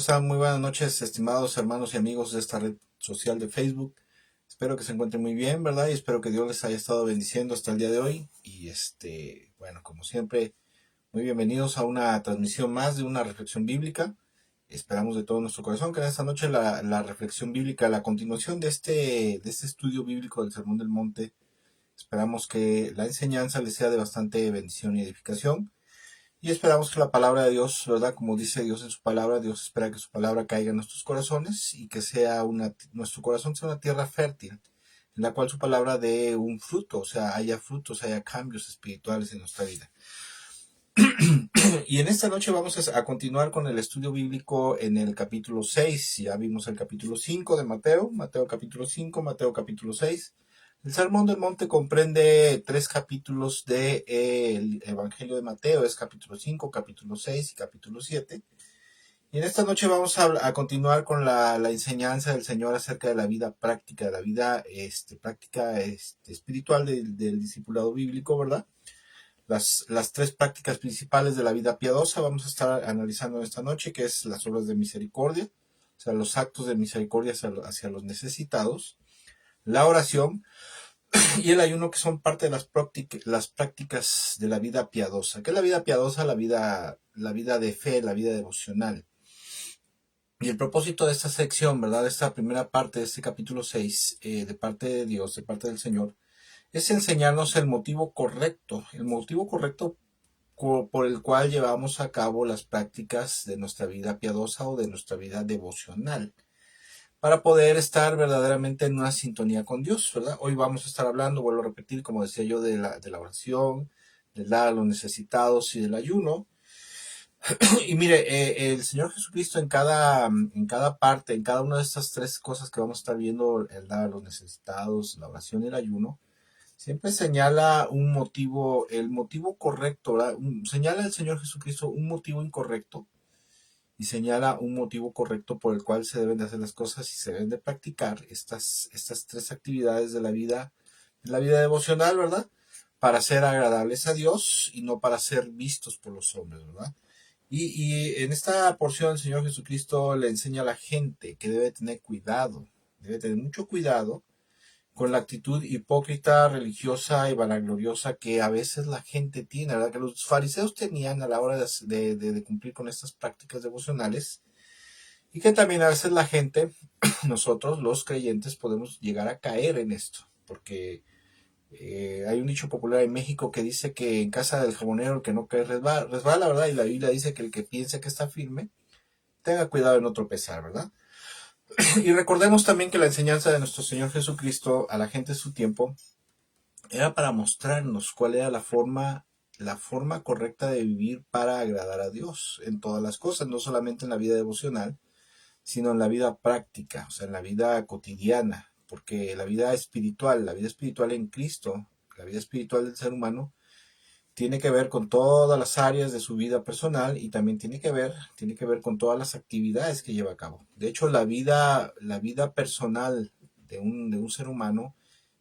Están muy buenas noches, estimados hermanos y amigos de esta red social de Facebook. Espero que se encuentren muy bien, ¿verdad? Y espero que Dios les haya estado bendiciendo hasta el día de hoy. Y bueno, como siempre, muy bienvenidos a una transmisión más de una reflexión bíblica. Esperamos de todo nuestro corazón que en esta noche la reflexión bíblica, la continuación de este estudio bíblico del Sermón del Monte, esperamos que la enseñanza les sea de bastante bendición y edificación. Y esperamos que la palabra de Dios, ¿verdad? Como dice Dios en su palabra, Dios espera que su palabra caiga en nuestros corazones y que nuestro corazón sea una tierra fértil, en la cual su palabra dé un fruto, o sea, haya frutos, haya cambios espirituales en nuestra vida. Y en esta noche vamos a continuar con el estudio bíblico en el capítulo 6. Ya vimos el capítulo 5 de Mateo, Mateo capítulo 5, Mateo capítulo 6. El Sermón del Monte comprende 3 capítulos del Evangelio de Mateo, es capítulo 5, capítulo 6 y capítulo 7. Y en esta noche vamos a continuar con la enseñanza del Señor acerca de la vida práctica, de la vida práctica espiritual del discipulado bíblico, ¿verdad? Las 3 prácticas principales de la vida piadosa vamos a estar analizando esta noche, que es las obras de misericordia, o sea, los actos de misericordia hacia los necesitados, la oración y el ayuno, que son parte de las prácticas de la vida piadosa. ¿Qué es la vida piadosa? La vida de fe, la vida devocional. Y el propósito de esta sección, ¿verdad? De esta primera parte de este capítulo 6, de parte de Dios, de parte del Señor, es enseñarnos el motivo correcto por el cual llevamos a cabo las prácticas de nuestra vida piadosa o de nuestra vida devocional, para poder estar verdaderamente en una sintonía con Dios, ¿verdad? Hoy vamos a estar hablando, vuelvo a repetir, como decía yo, de la oración, del dar a los necesitados y del ayuno. Y mire, el Señor Jesucristo en cada parte, en cada una de estas 3 cosas que vamos a estar viendo, el dar a los necesitados, la oración y el ayuno, siempre señala un motivo, el motivo correcto, ¿verdad? Señala el Señor Jesucristo un motivo incorrecto y señala un motivo correcto por el cual se deben de hacer las cosas y se deben de practicar estas 3 actividades de la vida devocional, ¿verdad? Para ser agradables a Dios y no para ser vistos por los hombres, ¿verdad? Y en esta porción el Señor Jesucristo le enseña a la gente que debe tener cuidado, debe tener mucho cuidado con la actitud hipócrita, religiosa y vanagloriosa que a veces la gente tiene, ¿verdad? Que los fariseos tenían a la hora de cumplir con estas prácticas devocionales, y que también a veces la gente, nosotros los creyentes, podemos llegar a caer en esto, porque hay un dicho popular en México que dice que en casa del jabonero el que no cae resbala, ¿verdad? Y la Biblia dice que el que piense que está firme, tenga cuidado de no tropezar, ¿verdad? Y recordemos también que la enseñanza de nuestro Señor Jesucristo a la gente de su tiempo era para mostrarnos cuál era la forma correcta de vivir para agradar a Dios en todas las cosas, no solamente en la vida devocional, sino en la vida práctica, o sea, en la vida cotidiana, porque la vida espiritual en Cristo, la vida espiritual del ser humano, tiene que ver con todas las áreas de su vida personal y también tiene que ver con todas las actividades que lleva a cabo. De hecho, la vida personal de un ser humano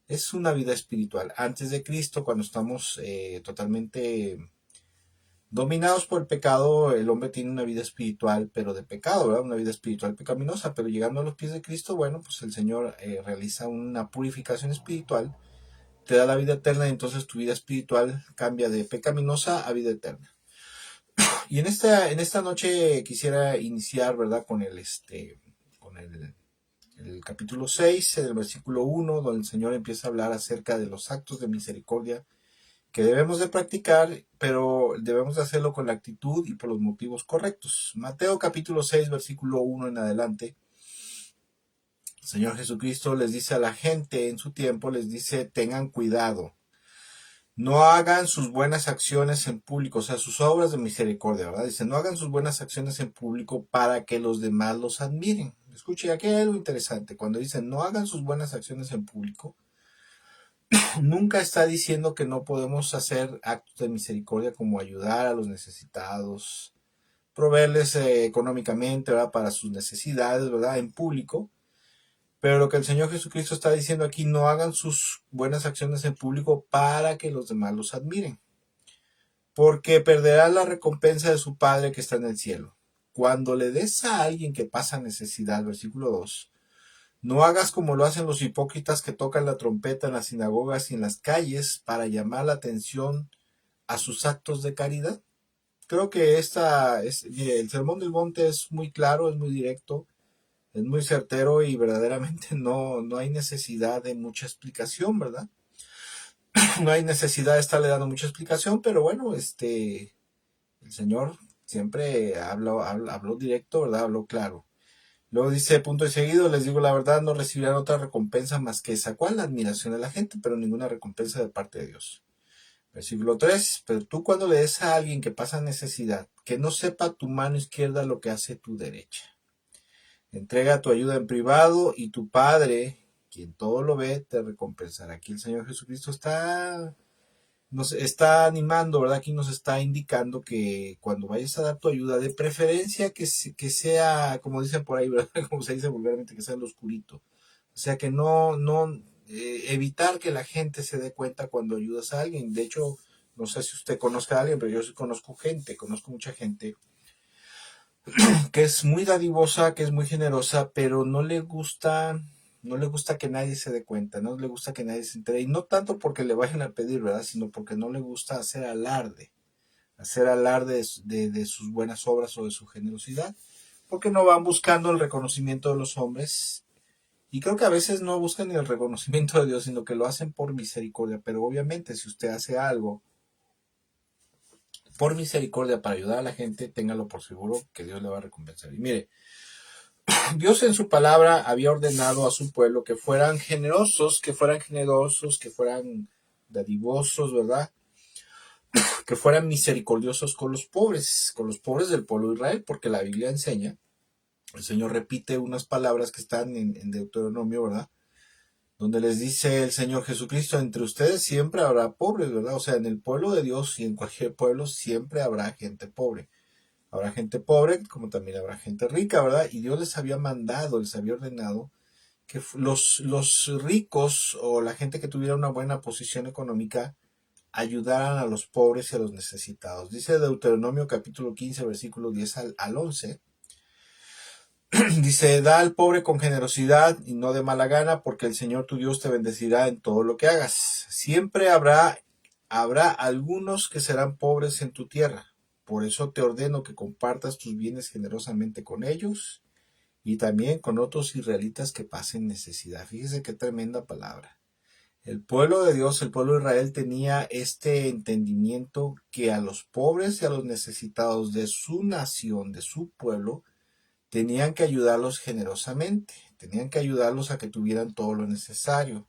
es una vida espiritual. Antes de Cristo, cuando estamos totalmente dominados por el pecado, el hombre tiene una vida espiritual, pero de pecado, ¿verdad? Una vida espiritual pecaminosa, pero llegando a los pies de Cristo, bueno, pues el Señor realiza una purificación espiritual, te da la vida eterna y entonces tu vida espiritual cambia de pecaminosa a vida eterna. Y en esta noche quisiera iniciar, ¿verdad? Con el capítulo 6, el versículo 1, donde el Señor empieza a hablar acerca de los actos de misericordia que debemos de practicar, pero debemos de hacerlo con la actitud y por los motivos correctos. Mateo capítulo 6, versículo 1 en adelante, el Señor Jesucristo les dice a la gente en su tiempo, les dice, tengan cuidado, no hagan sus buenas acciones en público, o sea, sus obras de misericordia, ¿verdad? Dice, no hagan sus buenas acciones en público para que los demás los admiren. Escuche, aquí hay algo interesante. Cuando dicen, no hagan sus buenas acciones en público, nunca está diciendo que no podemos hacer actos de misericordia como ayudar a los necesitados, proveerles económicamente, ¿verdad? Para sus necesidades, ¿verdad? En público. Pero lo que el Señor Jesucristo está diciendo aquí, no hagan sus buenas acciones en público para que los demás los admiren, porque perderán la recompensa de su Padre que está en el cielo. cuando le des a alguien que pasa necesidad, versículo 2, no hagas como lo hacen los hipócritas que tocan la trompeta en las sinagogas y en las calles para llamar la atención a sus actos de caridad. Creo que mire, el Sermón del Monte es muy claro, es muy directo, es muy certero y verdaderamente no hay necesidad de mucha explicación, ¿verdad? No hay necesidad de estarle dando mucha explicación, pero bueno, el Señor siempre habló directo, ¿verdad? Habló claro. Luego dice, punto y seguido, les digo la verdad, no recibirán otra recompensa más que esa, ¿cuál? La admiración de la gente, pero ninguna recompensa de parte de Dios. Versículo 3, pero tú cuando le des a alguien que pasa necesidad, que no sepa tu mano izquierda lo que hace tu derecha. Entrega tu ayuda en privado y tu Padre, quien todo lo ve, te recompensará. Aquí el Señor Jesucristo nos está animando, ¿verdad? Aquí nos está indicando que cuando vayas a dar tu ayuda, de preferencia que sea, como dicen por ahí, ¿verdad? Como se dice vulgarmente, que sea en lo oscurito. O sea, que evitar que la gente se dé cuenta cuando ayudas a alguien. De hecho, no sé si usted conozca a alguien, pero yo sí conozco mucha gente que es muy dadivosa, que es muy generosa, pero no le gusta que nadie se dé cuenta, no le gusta que nadie se entere. Y no tanto porque le vayan a pedir, ¿verdad? Sino porque no le gusta hacer alarde de sus buenas obras o de su generosidad, porque no van buscando el reconocimiento de los hombres. Y creo que a veces no buscan ni el reconocimiento de Dios, sino que lo hacen por misericordia. Pero obviamente si usted hace algo por misericordia para ayudar a la gente, téngalo por seguro que Dios le va a recompensar. Y mire, Dios en su palabra había ordenado a su pueblo que fueran generosos, que fueran dadivosos, ¿verdad? Que fueran misericordiosos con los pobres del pueblo de Israel, porque la Biblia enseña, el Señor repite unas palabras que están en Deuteronomio, ¿verdad? Donde les dice el Señor Jesucristo, entre ustedes siempre habrá pobres, ¿verdad? O sea, en el pueblo de Dios y en cualquier pueblo siempre habrá gente pobre. Habrá gente pobre como también habrá gente rica, ¿verdad? Y Dios les había mandado, les había ordenado que los ricos o la gente que tuviera una buena posición económica ayudaran a los pobres y a los necesitados. Dice Deuteronomio capítulo 15, versículo 10 al 11. Dice, da al pobre con generosidad y no de mala gana, porque el Señor tu Dios te bendecirá en todo lo que hagas. Siempre habrá algunos que serán pobres en tu tierra. Por eso te ordeno que compartas tus bienes generosamente con ellos y también con otros israelitas que pasen necesidad. Fíjese qué tremenda palabra. El pueblo de Dios, el pueblo de Israel tenía este entendimiento que a los pobres y a los necesitados de su nación, de su pueblo, tenían que ayudarlos generosamente, tenían que ayudarlos a que tuvieran todo lo necesario,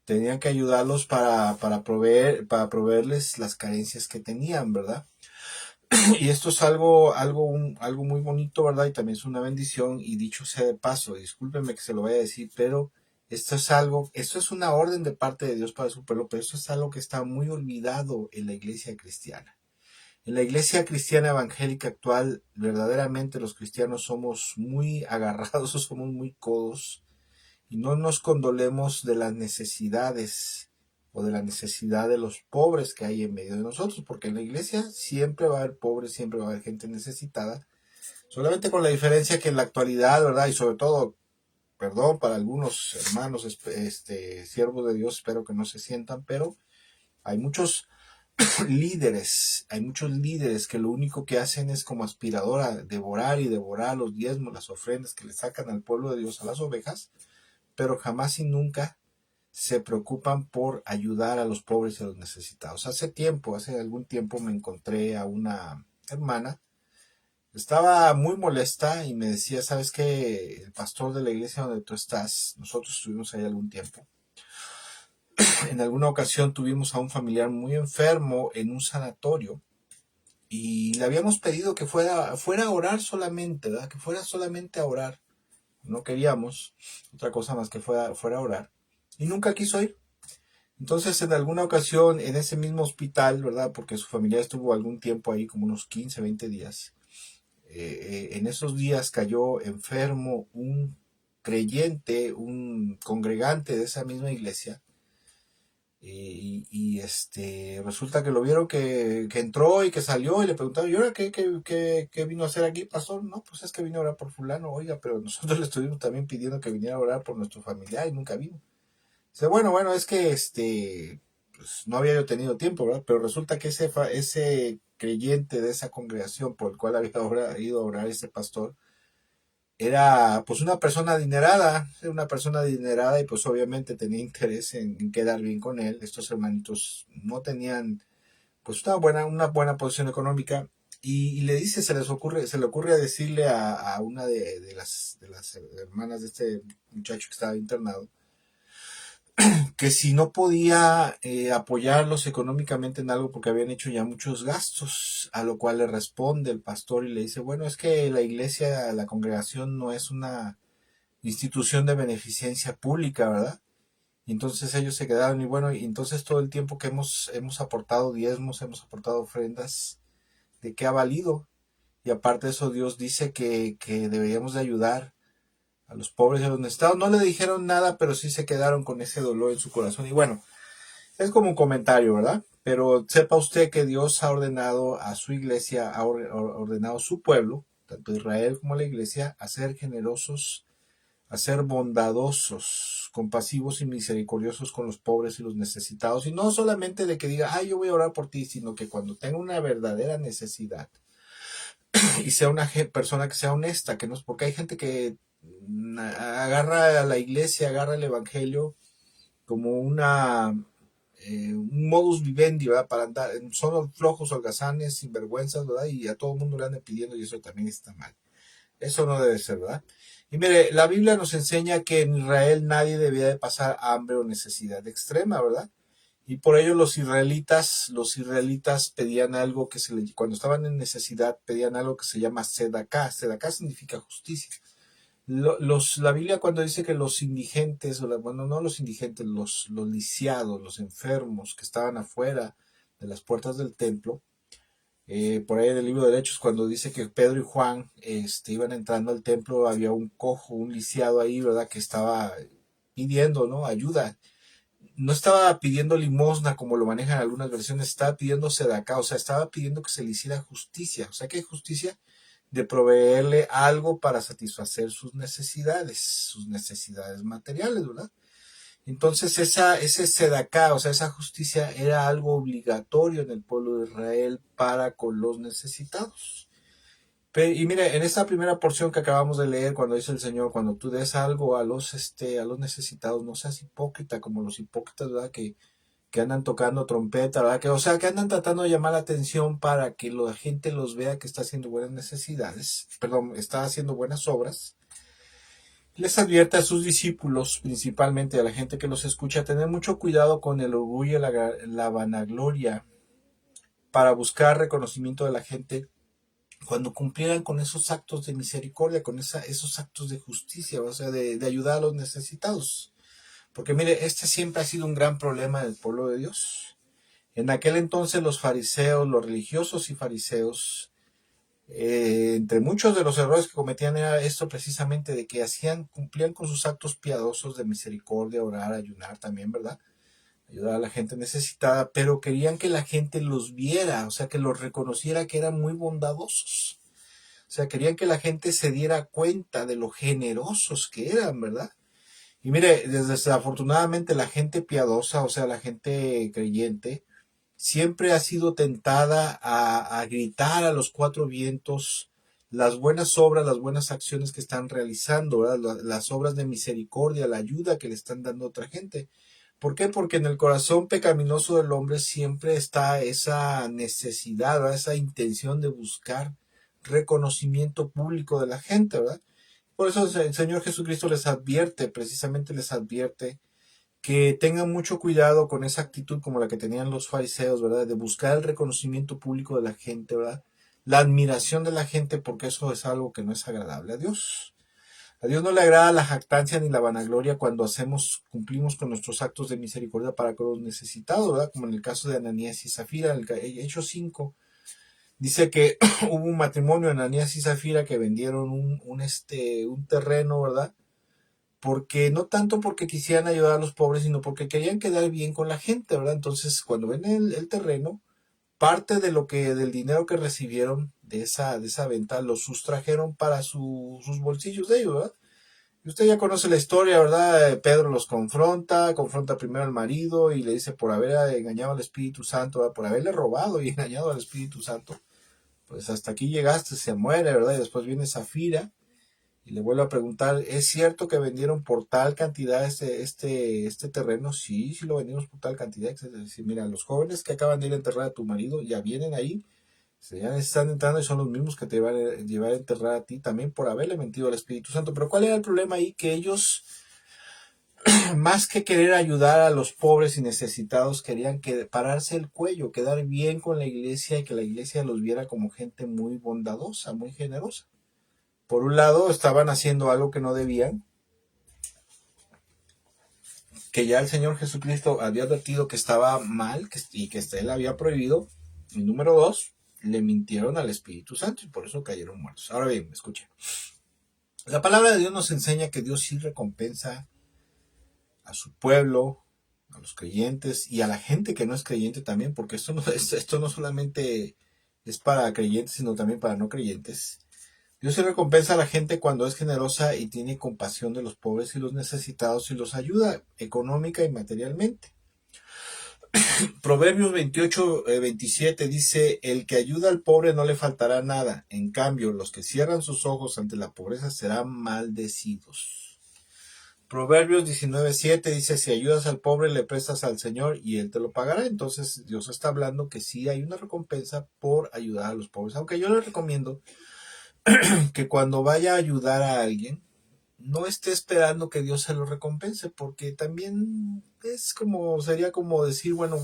tenían que ayudarlos para proveerles las carencias que tenían, ¿verdad? Y esto es algo muy bonito, ¿verdad? Y también es una bendición, y dicho sea de paso, discúlpeme que se lo vaya a decir, pero esto es una orden de parte de Dios para su pueblo, pero esto es algo que está muy olvidado en la iglesia cristiana. En la iglesia cristiana evangélica actual, verdaderamente los cristianos somos muy agarrados, somos muy codos y no nos condolemos de las necesidades o de la necesidad de los pobres que hay en medio de nosotros, porque en la iglesia siempre va a haber pobres, siempre va a haber gente necesitada, solamente con la diferencia que en la actualidad, ¿verdad? Y sobre todo, perdón para algunos hermanos, siervos de Dios, espero que no se sientan, pero hay muchos líderes que lo único que hacen es como aspiradora, devorar y devorar los diezmos, las ofrendas que le sacan al pueblo de Dios, a las ovejas, pero jamás y nunca se preocupan por ayudar a los pobres y a los necesitados. Hace algún tiempo me encontré a una hermana, estaba muy molesta y me decía, ¿sabes qué? El pastor de la iglesia donde tú estás, nosotros estuvimos ahí algún tiempo, en alguna ocasión tuvimos a un familiar muy enfermo en un sanatorio y le habíamos pedido que fuera a orar solamente, ¿verdad? Que fuera solamente a orar. No queríamos otra cosa más que fuera a orar. Y nunca quiso ir. Entonces, en alguna ocasión, en ese mismo hospital, ¿verdad? Porque su familia estuvo algún tiempo ahí, como unos 15, 20 días. En esos días cayó enfermo un creyente, un congregante de esa misma iglesia. Resulta que lo vieron que entró y que salió y le preguntaron, ¿y ahora qué vino a hacer aquí, pastor? No, pues es que vino a orar por fulano, oiga, pero nosotros le estuvimos también pidiendo que viniera a orar por nuestro familiar y nunca vino. Dice, bueno, es que pues no había yo tenido tiempo, ¿verdad? Pero resulta que ese creyente de esa congregación por el cual había ido a orar ese pastor, era pues una persona adinerada y pues obviamente tenía interés en quedar bien con él. Estos hermanitos no tenían pues una buena posición económica y le dice, se le ocurre a decirle a una de las hermanas de este muchacho que estaba internado, que si no podía apoyarlos económicamente en algo porque habían hecho ya muchos gastos, a lo cual le responde el pastor y le dice, bueno, es que la iglesia, la congregación no es una institución de beneficencia pública, ¿verdad? Y entonces ellos se quedaron y bueno, y entonces todo el tiempo que hemos aportado diezmos, hemos aportado ofrendas, ¿de qué ha valido? Y aparte de eso, Dios dice que deberíamos de ayudar a los pobres y a los necesitados. No le dijeron nada, pero sí se quedaron con ese dolor en su corazón. Y bueno, es como un comentario, ¿verdad? Pero sepa usted que Dios ha ordenado a su iglesia, ha ordenado a su pueblo, tanto Israel como la iglesia, a ser generosos, a ser bondadosos, compasivos y misericordiosos con los pobres y los necesitados. Y no solamente de que diga, yo voy a orar por ti, sino que cuando tenga una verdadera necesidad y sea una persona que sea honesta, que no es porque hay gente que agarra a la iglesia, agarra el evangelio como un modus vivendi, ¿verdad? Para andar, son los flojos, holgazanes, sinvergüenzas, ¿verdad? Y a todo el mundo le andan pidiendo y eso también está mal. Eso no debe ser, ¿verdad? Y mire, la Biblia nos enseña que en Israel nadie debía de pasar hambre o necesidad extrema, ¿verdad? Y por ello los israelitas pedían algo cuando estaban en necesidad, pedían algo que se llama sedaká. Sedaká significa justicia. La Biblia cuando dice que los indigentes, bueno, no los indigentes, los lisiados, los enfermos que estaban afuera de las puertas del templo, por ahí en el libro de Hechos, cuando dice que Pedro y Juan iban entrando al templo, había un cojo, un lisiado ahí, ¿verdad? Que estaba pidiendo, ¿no? Ayuda. No estaba pidiendo limosna como lo manejan algunas versiones, estaba pidiendo sedacá, o sea, estaba pidiendo que se le hiciera justicia. O sea, ¿qué justicia? De proveerle algo para satisfacer sus necesidades materiales, ¿verdad? Entonces ese sedacá, o sea, esa justicia era algo obligatorio en el pueblo de Israel para con los necesitados. Y mire, en esta primera porción que acabamos de leer, cuando dice el Señor, cuando tú des algo a los necesitados, no seas hipócrita como los hipócritas, ¿verdad? Que andan tocando trompeta, ¿verdad? O sea, que andan tratando de llamar la atención para que la gente los vea que está haciendo buenas necesidades, perdón, está haciendo buenas obras. Les advierte a sus discípulos, principalmente a la gente que los escucha, tener mucho cuidado con el orgullo y la vanagloria para buscar reconocimiento de la gente cuando cumplieran con esos actos de misericordia, con esos actos de justicia, o sea, de ayudar a los necesitados. Porque mire, este siempre ha sido un gran problema del pueblo de Dios. En aquel entonces los fariseos, los religiosos y fariseos, entre muchos de los errores que cometían era esto precisamente de que cumplían con sus actos piadosos de misericordia, orar, ayunar también, ¿verdad? Ayudar a la gente necesitada, pero querían que la gente los viera, o sea, que los reconociera que eran muy bondadosos. O sea, querían que la gente se diera cuenta de lo generosos que eran, ¿verdad? Y mire, desafortunadamente la gente piadosa, o sea, la gente creyente, siempre ha sido tentada a gritar a los cuatro vientos las buenas obras, las buenas acciones que están realizando, ¿verdad? Las obras de misericordia, la ayuda que le están dando a otra gente. ¿Por qué? Porque en el corazón pecaminoso del hombre siempre está esa necesidad, ¿verdad? Esa intención de buscar reconocimiento público de la gente, ¿verdad? Por eso el Señor Jesucristo precisamente les advierte que tengan mucho cuidado con esa actitud como la que tenían los fariseos, ¿verdad? De buscar el reconocimiento público de la gente, ¿verdad? La admiración de la gente, porque eso es algo que no es agradable a Dios. A Dios no le agrada la jactancia ni la vanagloria cuando cumplimos con nuestros actos de misericordia para con los necesitados, ¿verdad? Como en el caso de Ananías y Zafira, en el Hechos 5, dice que hubo un matrimonio, Ananías y Zafira, que vendieron un terreno, ¿verdad? porque no tanto porque quisieran ayudar a los pobres, sino porque querían quedar bien con la gente, ¿verdad? Entonces, cuando ven el terreno, parte de del dinero que recibieron de esa venta, lo sustrajeron para sus bolsillos de ellos, ¿verdad? Y usted ya conoce la historia, ¿verdad? Pedro los confronta primero al marido y le dice por haber engañado al Espíritu Santo, ¿verdad? Por haberle robado y engañado al Espíritu Santo, pues hasta aquí llegaste, se muere, ¿verdad? Y después viene Zafira y le vuelve a preguntar, ¿es cierto que vendieron por tal cantidad este terreno? Sí, sí lo vendimos por tal cantidad. Es decir, mira, los jóvenes que acaban de ir a enterrar a tu marido ya vienen ahí, ya están entrando y son los mismos que te van a llevar a enterrar a ti también por haberle mentido al Espíritu Santo. Pero ¿cuál era el problema ahí? Que ellos, más que querer ayudar a los pobres y necesitados, querían pararse el cuello, quedar bien con la iglesia y que la iglesia los viera como gente muy bondadosa, muy generosa. Por un lado, estaban haciendo algo que no debían, que ya el Señor Jesucristo había advertido que estaba mal y que él había prohibido. Y número dos, le mintieron al Espíritu Santo y por eso cayeron muertos. Ahora bien, escuchen. La palabra de Dios nos enseña que Dios sí recompensa a su pueblo, a los creyentes y a la gente que no es creyente también, porque esto no solamente es para creyentes, sino también para no creyentes. Dios sí recompensa a la gente cuando es generosa y tiene compasión de los pobres y los necesitados y los ayuda económica y materialmente. Proverbios 28, 27 dice, el que ayuda al pobre no le faltará nada. En cambio, los que cierran sus ojos ante la pobreza serán maldecidos. Proverbios 19, 7 dice, si ayudas al pobre le prestas al Señor y Él te lo pagará. Entonces Dios está hablando que sí hay una recompensa por ayudar a los pobres. Aunque yo les recomiendo que cuando vaya a ayudar a alguien, no esté esperando que Dios se lo recompense, porque también sería como decir, bueno,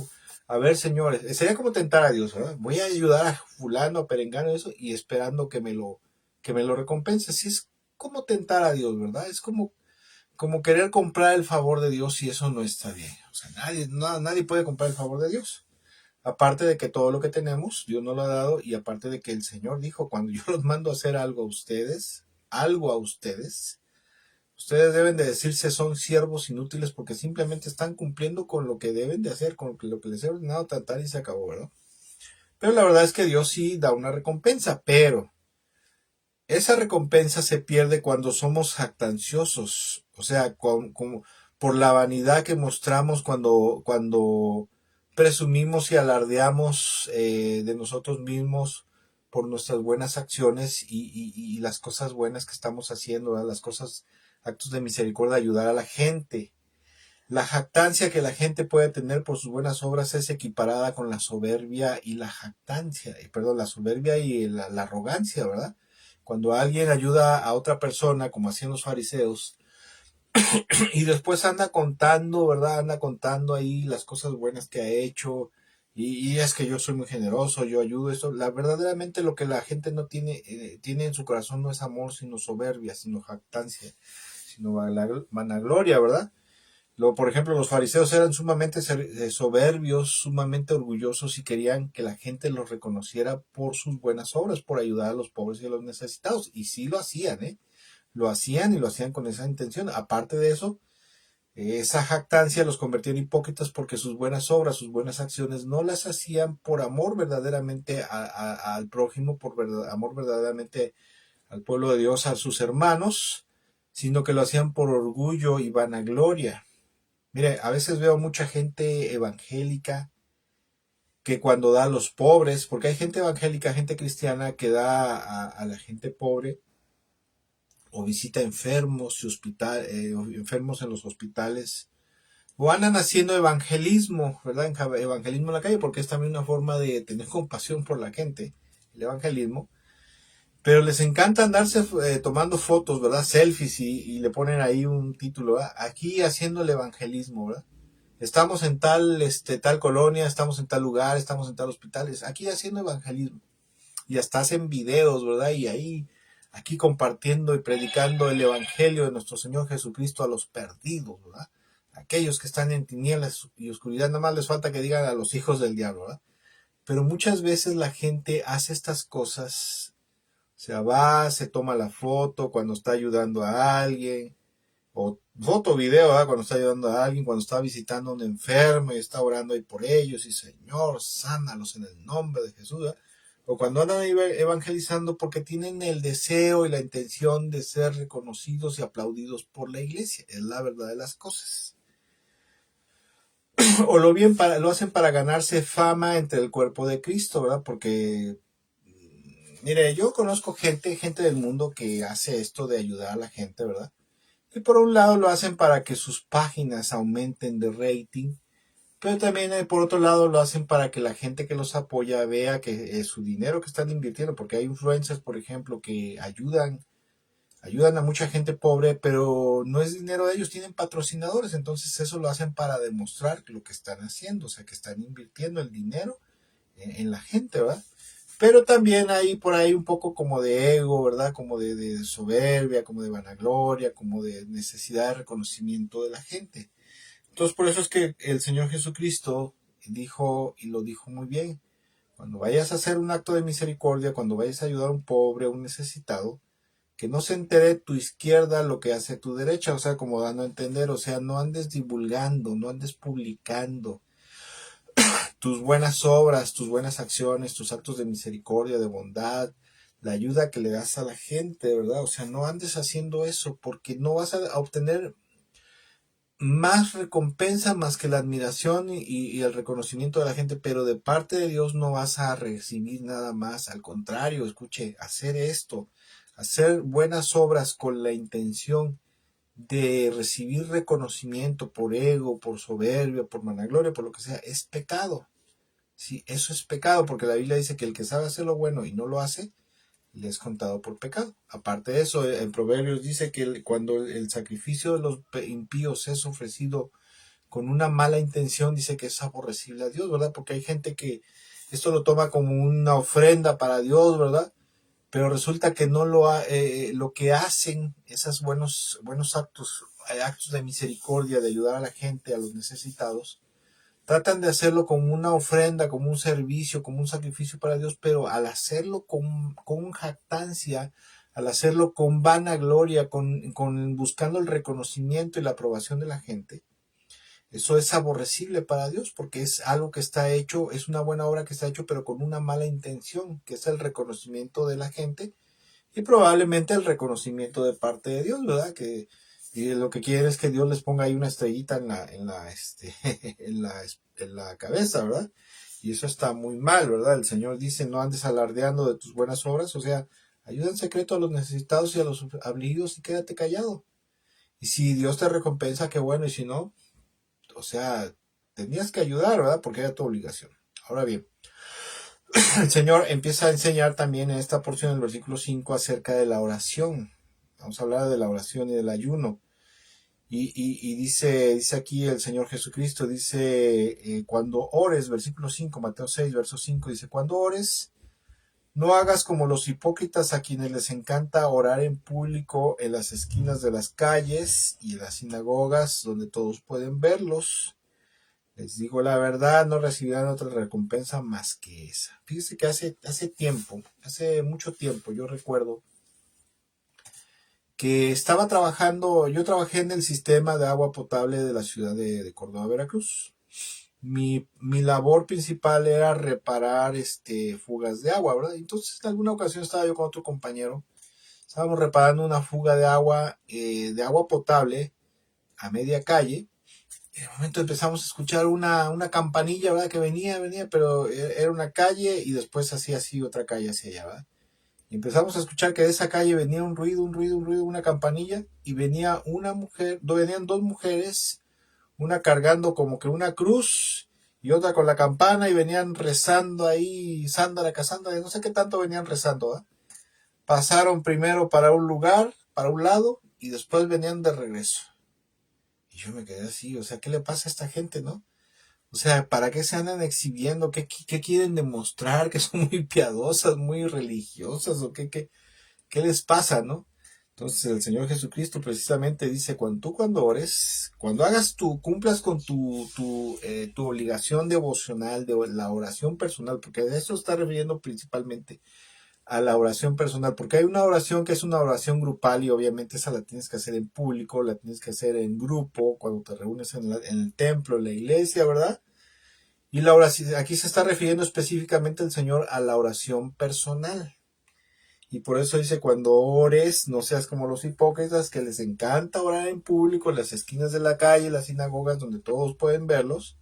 a ver, señores, sería como tentar a Dios, ¿verdad? Voy a ayudar a fulano, a perengano, eso, y esperando que me lo recompense. Así es como tentar a Dios, ¿verdad? Es como querer comprar el favor de Dios y eso no está bien. O sea, nadie puede comprar el favor de Dios. Aparte de que todo lo que tenemos, Dios nos lo ha dado, y aparte de que el Señor dijo, cuando yo los mando a hacer algo a ustedes deben de decirse son siervos inútiles porque simplemente están cumpliendo con lo que deben de hacer, con lo que les he ordenado tratar y se acabó, ¿verdad? Pero la verdad es que Dios sí da una recompensa, pero esa recompensa se pierde cuando somos jactanciosos, o sea, por la vanidad que mostramos cuando presumimos y alardeamos de nosotros mismos por nuestras buenas acciones y las cosas buenas que estamos haciendo, ¿verdad? Las cosas, actos de misericordia, ayudar a la gente. La jactancia que la gente puede tener por sus buenas obras es equiparada con la soberbia y la soberbia y la arrogancia, ¿verdad? Cuando alguien ayuda a otra persona, como hacían los fariseos, y después anda contando, ¿verdad? Anda contando ahí las cosas buenas que ha hecho, y es que yo soy muy generoso, yo ayudo eso. Verdaderamente lo que la gente no tiene en su corazón no es amor, sino soberbia, sino jactancia, sino vanagloria, ¿verdad? Por ejemplo, los fariseos eran sumamente soberbios, sumamente orgullosos y querían que la gente los reconociera por sus buenas obras, por ayudar a los pobres y a los necesitados. Y sí lo hacían, ¿eh? Lo hacían y lo hacían con esa intención. Aparte de eso, esa jactancia los convertía en hipócritas porque sus buenas obras, sus buenas acciones no las hacían por amor verdaderamente al prójimo, amor verdaderamente al pueblo de Dios, a sus hermanos, sino que lo hacían por orgullo y vanagloria. Mire, a veces veo mucha gente evangélica que cuando da a los pobres, porque hay gente evangélica, gente cristiana que da a la gente pobre o visita enfermos enfermos en los hospitales, o andan haciendo evangelismo, ¿verdad? Evangelismo en la calle, porque es también una forma de tener compasión por la gente, el evangelismo. Pero les encanta andarse tomando fotos, ¿verdad? Selfies y le ponen ahí un título, ¿verdad? Aquí haciendo el evangelismo, ¿verdad? Estamos en tal colonia, estamos en tal lugar, estamos en tal hospital, aquí haciendo evangelismo. Y hasta hacen videos, ¿verdad? Y ahí, aquí compartiendo y predicando el evangelio de nuestro Señor Jesucristo a los perdidos, ¿verdad? Aquellos que están en tinieblas y oscuridad, nada más les falta que digan a los hijos del diablo, ¿verdad? Pero muchas veces la gente hace estas cosas, se toma la foto cuando está ayudando a alguien, o foto, video, ¿verdad? Cuando está ayudando a alguien, cuando está visitando a un enfermo y está orando ahí por ellos, y Señor, sánalos en el nombre de Jesús, ¿verdad? O cuando andan evangelizando porque tienen el deseo y la intención de ser reconocidos y aplaudidos por la iglesia, es la verdad de las cosas. O lo hacen para ganarse fama entre el cuerpo de Cristo, ¿verdad? Porque, mire, yo conozco gente del mundo que hace esto de ayudar a la gente, ¿verdad? Y por un lado lo hacen para que sus páginas aumenten de rating, pero también por otro lado lo hacen para que la gente que los apoya vea que su dinero que están invirtiendo, porque hay influencers, por ejemplo, que ayudan a mucha gente pobre, pero no es dinero de ellos, tienen patrocinadores, entonces eso lo hacen para demostrar lo que están haciendo, o sea, que están invirtiendo el dinero en la gente, ¿verdad? Pero también hay por ahí un poco como de ego, ¿verdad? Como de soberbia, como de vanagloria, como de necesidad de reconocimiento de la gente. Entonces por eso es que el Señor Jesucristo dijo, y lo dijo muy bien, cuando vayas a hacer un acto de misericordia, cuando vayas a ayudar a un pobre, a un necesitado, que no se entere tu izquierda lo que hace tu derecha, o sea, como dando a entender, o sea, no andes divulgando, no andes publicando tus buenas obras, tus buenas acciones, tus actos de misericordia, de bondad, la ayuda que le das a la gente, ¿verdad? O sea, no andes haciendo eso porque no vas a obtener más recompensa más que la admiración y el reconocimiento de la gente, pero de parte de Dios no vas a recibir nada más. Al contrario, escuche, hacer esto, hacer buenas obras con la intención de recibir reconocimiento por ego, por soberbia, por vanagloria, por lo que sea, es pecado. Sí, eso es pecado, porque la Biblia dice que el que sabe hacer lo bueno y no lo hace, le es contado por pecado. Aparte de eso, en Proverbios dice que cuando el sacrificio de los impíos es ofrecido con una mala intención, dice que es aborrecible a Dios, ¿verdad? Porque hay gente que esto lo toma como una ofrenda para Dios, ¿verdad? Pero resulta que no lo que hacen, esos buenos actos, actos de misericordia, de ayudar a la gente, a los necesitados, tratan de hacerlo como una ofrenda, como un servicio, como un sacrificio para Dios, pero al hacerlo con jactancia, al hacerlo con vanagloria, con buscando el reconocimiento y la aprobación de la gente, eso es aborrecible para Dios porque es algo que está hecho, es una buena obra que está hecho, pero con una mala intención, que es el reconocimiento de la gente y probablemente el reconocimiento de parte de Dios, ¿verdad? Que y lo que quieren es que Dios les ponga ahí una estrellita en la cabeza, ¿verdad? Y eso está muy mal, ¿verdad? El Señor dice, no andes alardeando de tus buenas obras, o sea, ayuda en secreto a los necesitados y a los afligidos y quédate callado. Y si Dios te recompensa, qué bueno, y si no, o sea, tenías que ayudar, ¿verdad? Porque era tu obligación. Ahora bien, el Señor empieza a enseñar también en esta porción del versículo 5 acerca de la oración. Vamos a hablar de la oración y del ayuno. Y dice aquí el Señor Jesucristo, dice, cuando ores, versículo 5, Mateo 6, verso 5, dice, cuando ores, no hagas como los hipócritas a quienes les encanta orar en público en las esquinas de las calles y en las sinagogas donde todos pueden verlos. Les digo la verdad, no recibirán otra recompensa más que esa. Fíjese que hace mucho tiempo, yo recuerdo que estaba trabajando, yo trabajé en el sistema de agua potable de la ciudad de Córdoba, Veracruz. Mi labor principal era reparar fugas de agua, ¿verdad? Entonces, en alguna ocasión estaba yo con otro compañero, estábamos reparando una fuga de agua potable a media calle. En el momento empezamos a escuchar una campanilla, ¿verdad? Que venía, pero era una calle y después hacía así otra calle hacia allá, ¿verdad? Y empezamos a escuchar que de esa calle venía un ruido, una campanilla, y venía una mujer, venían dos mujeres, una cargando como que una cruz y otra con la campana, y venían rezando ahí, sándara, casándara, no sé qué tanto venían rezando, ¿verdad? Pasaron primero para un lugar, para un lado, y después venían de regreso. Y yo me quedé así, o sea, ¿qué le pasa a esta gente, no? O sea, ¿para qué se andan exhibiendo? ¿Qué quieren demostrar? ¿Que son muy piadosas, muy religiosas? ¿O qué les pasa, no? Entonces el Señor Jesucristo precisamente dice, cuando ores, cuando cumplas con tu obligación devocional, de la oración personal, porque de eso está refiriendo principalmente, a la oración personal, porque hay una oración que es una oración grupal y obviamente esa la tienes que hacer en público, la tienes que hacer en grupo, cuando te reúnes en el templo, en la iglesia, ¿verdad? Y la oración, aquí se está refiriendo específicamente el Señor a la oración personal. Y por eso dice, cuando ores, no seas como los hipócritas que les encanta orar en público, en las esquinas de la calle, las sinagogas donde todos pueden verlos,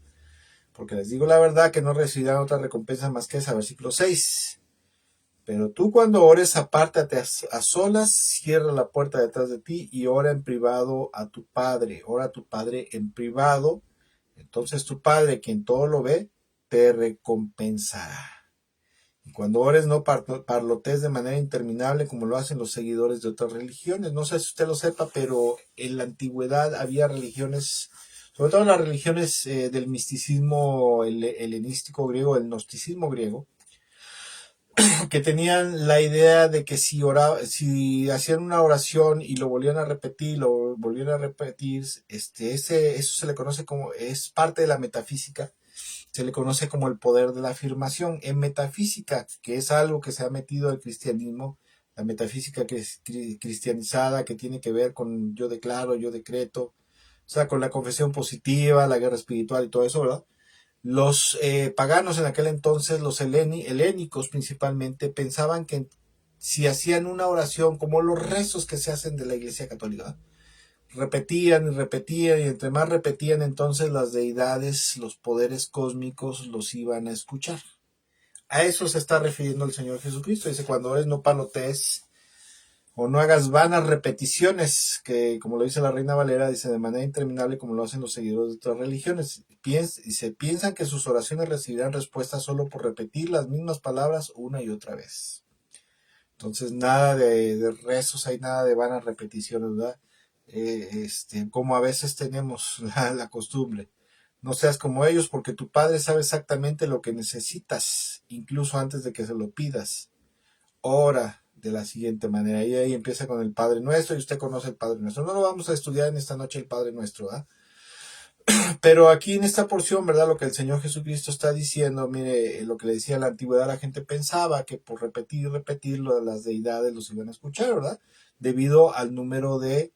porque les digo la verdad que no recibirán otra recompensa más que esa, versículo 6. Pero tú cuando ores, apártate a solas, cierra la puerta detrás de ti y ora en privado a tu Padre. Ora a tu Padre en privado. Entonces tu Padre, quien todo lo ve, te recompensará. Y cuando ores, no parlotes de manera interminable como lo hacen los seguidores de otras religiones. No sé si usted lo sepa, pero en la antigüedad había religiones, sobre todo las religiones del misticismo helenístico griego, el gnosticismo griego, que tenían la idea de que si hacían una oración y lo volvían a repetir, eso se le conoce como, es parte de la metafísica, se le conoce como el poder de la afirmación. En metafísica, que es algo que se ha metido al cristianismo, la metafísica que es cristianizada, que tiene que ver con yo declaro, yo decreto, o sea, con la confesión positiva, la guerra espiritual y todo eso, ¿verdad? Los paganos en aquel entonces, los helénicos principalmente, pensaban que si hacían una oración como los rezos que se hacen de la Iglesia Católica, repetían y repetían y entre más repetían, entonces las deidades, los poderes cósmicos los iban a escuchar. A eso se está refiriendo el Señor Jesucristo. Dice, cuando ores no palotees o no hagas vanas repeticiones, que como lo dice la Reina Valera, dice de manera interminable como lo hacen los seguidores de otras religiones. Piensan que sus oraciones recibirán respuesta solo por repetir las mismas palabras una y otra vez. Entonces nada de rezos, hay nada de vanas repeticiones, ¿verdad? Como a veces tenemos la costumbre. No seas como ellos porque tu Padre sabe exactamente lo que necesitas, incluso antes de que se lo pidas. Ora de la siguiente manera. Y ahí empieza con el Padre Nuestro y usted conoce el Padre Nuestro. No lo vamos a estudiar en esta noche el Padre Nuestro, ¿verdad? Pero aquí en esta porción, ¿verdad? Lo que el Señor Jesucristo está diciendo, mire, lo que le decía en la antigüedad, la gente pensaba que por repetir y repetir lo de las deidades los iban a escuchar, ¿verdad? Debido al número de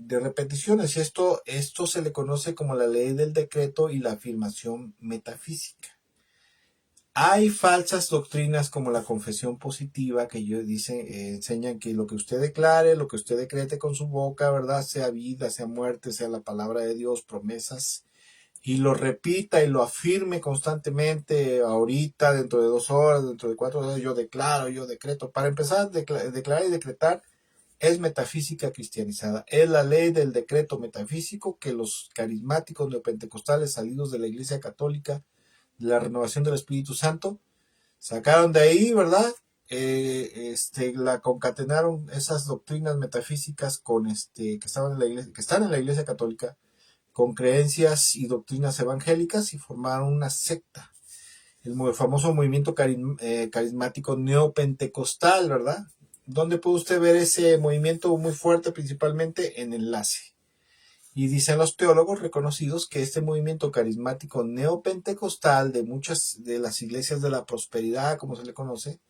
repeticiones. Y esto se le conoce como la ley del decreto y la afirmación metafísica. Hay falsas doctrinas como la confesión positiva que ellos dicen, enseñan que lo que usted declare, lo que usted decrete con su boca, ¿verdad? Sea vida, sea muerte, sea la palabra de Dios, promesas, y lo repita y lo afirme constantemente, ahorita, dentro de 2 horas, dentro de 4 horas, yo declaro, yo decreto. Para empezar, declarar y decretar es metafísica cristianizada. Es la ley del decreto metafísico que los carismáticos neopentecostales salidos de la Iglesia Católica, de la renovación del Espíritu Santo, sacaron de ahí, ¿verdad? La concatenaron esas doctrinas metafísicas con que estaban en la iglesia, que están en la Iglesia Católica, con creencias y doctrinas evangélicas y formaron una secta. El famoso movimiento carismático neopentecostal, ¿verdad? ¿Dónde puede usted ver ese movimiento muy fuerte? Principalmente en Enlace. Y dicen los teólogos reconocidos que este movimiento carismático neopentecostal de muchas de las iglesias de la prosperidad, como se le conoce,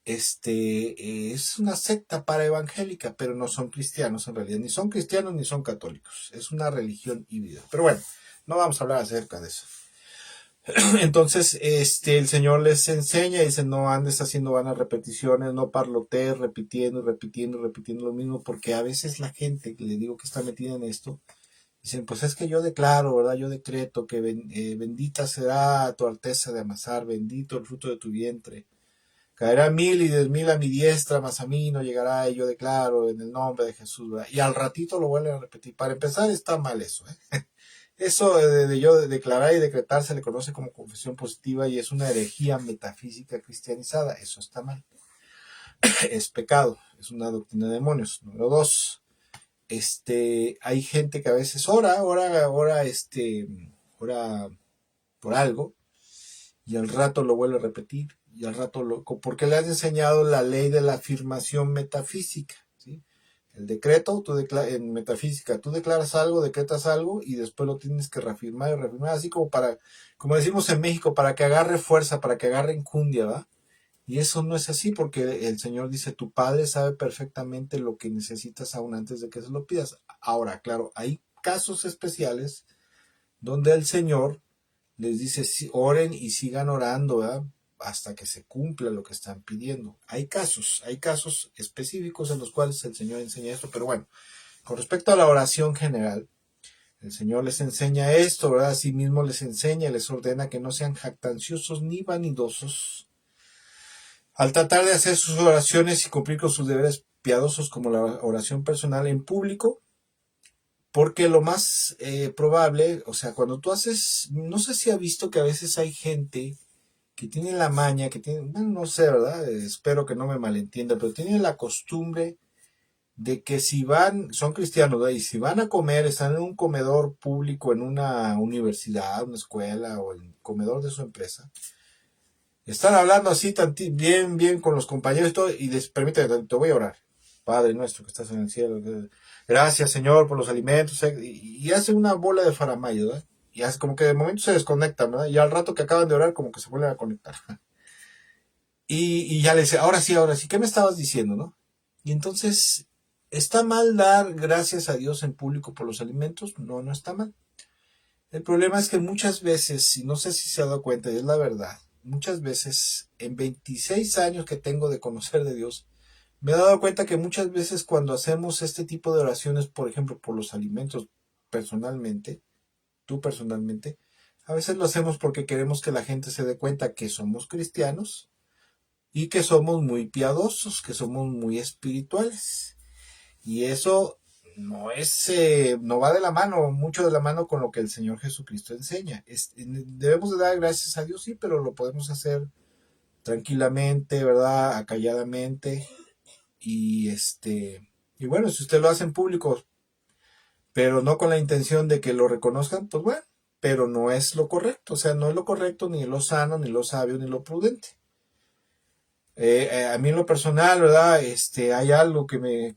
es una secta paraevangélica, pero no son cristianos en realidad, ni son cristianos ni son católicos, es una religión híbrida. Pero bueno, no vamos a hablar acerca de eso. Entonces, el Señor les enseña y dice, no andes haciendo vanas repeticiones, no parlotees repitiendo, repitiendo, repitiendo lo mismo, porque a veces la gente, que le digo que está metida en esto, dicen, pues es que yo declaro, ¿verdad? Yo decreto que bendita será tu arteza de amasar, bendito el fruto de tu vientre. Caerá 1000 y 10,000 a mi diestra, mas a mí no llegará, y yo declaro en el nombre de Jesús, ¿verdad? Y al ratito lo vuelven a repetir. Para empezar, está mal eso, ¿eh? Eso de yo declarar y decretar se le conoce como confesión positiva y es una herejía metafísica cristianizada. Eso está mal. Es pecado. Es una doctrina de demonios. Número 2. Hay gente que a veces ora por algo y al rato lo vuelve a repetir y al rato porque le has enseñado la ley de la afirmación metafísica, ¿sí? El decreto, en metafísica, tú declaras algo, decretas algo y después lo tienes que reafirmar y reafirmar, así como decimos en México, para que agarre fuerza, para que agarre enjundia, ¿va? Y eso no es así porque el Señor dice, tu Padre sabe perfectamente lo que necesitas aún antes de que se lo pidas. Ahora, claro, hay casos especiales donde el Señor les dice, sí, oren y sigan orando, ¿verdad? Hasta que se cumpla lo que están pidiendo. Hay casos específicos en los cuales el Señor enseña esto, pero bueno, con respecto a la oración general, el Señor les enseña esto, ¿verdad? Asimismo les enseña, les ordena que no sean jactanciosos ni vanidosos al tratar de hacer sus oraciones y cumplir con sus deberes piadosos como la oración personal en público, porque lo más probable, o sea, cuando tú haces, no sé si ha visto que a veces hay gente que tiene la maña, que tiene, bueno, no sé, ¿verdad? Espero que no me malentienda, pero tienen la costumbre de que si van, son cristianos, ¿verdad? Y si van a comer, están en un comedor público, en una universidad, una escuela o el comedor de su empresa, están hablando así bien, bien con los compañeros y todo, y permíteme, te voy a orar. Padre nuestro que estás en el cielo, gracias Señor por los alimentos, y hacen una bola de faramaya, ¿verdad? Y hace como que de momento se desconectan, ¿verdad? Y al rato que acaban de orar, como que se vuelven a conectar. Y ya le dice, ahora sí, ¿qué me estabas diciendo, no? Y entonces, ¿está mal dar gracias a Dios en público por los alimentos? No, no está mal. El problema es que muchas veces, y no sé si se ha dado cuenta, y es la verdad, muchas veces, en 26 años que tengo de conocer de Dios, me he dado cuenta que muchas veces cuando hacemos este tipo de oraciones, por ejemplo, por los alimentos personalmente, tú personalmente, a veces lo hacemos porque queremos que la gente se dé cuenta que somos cristianos y que somos muy piadosos, que somos muy espirituales. Y eso no va de la mano, mucho de la mano con lo que el Señor Jesucristo enseña. Debemos de dar gracias a Dios, sí, pero lo podemos hacer tranquilamente, ¿verdad? Acalladamente. Y y bueno, si usted lo hace en público, pero no con la intención de que lo reconozcan, pues bueno, pero no es lo correcto, o sea, no es lo correcto, ni lo sano, ni lo sabio, ni lo prudente. A mí en lo personal, ¿verdad? Hay algo que me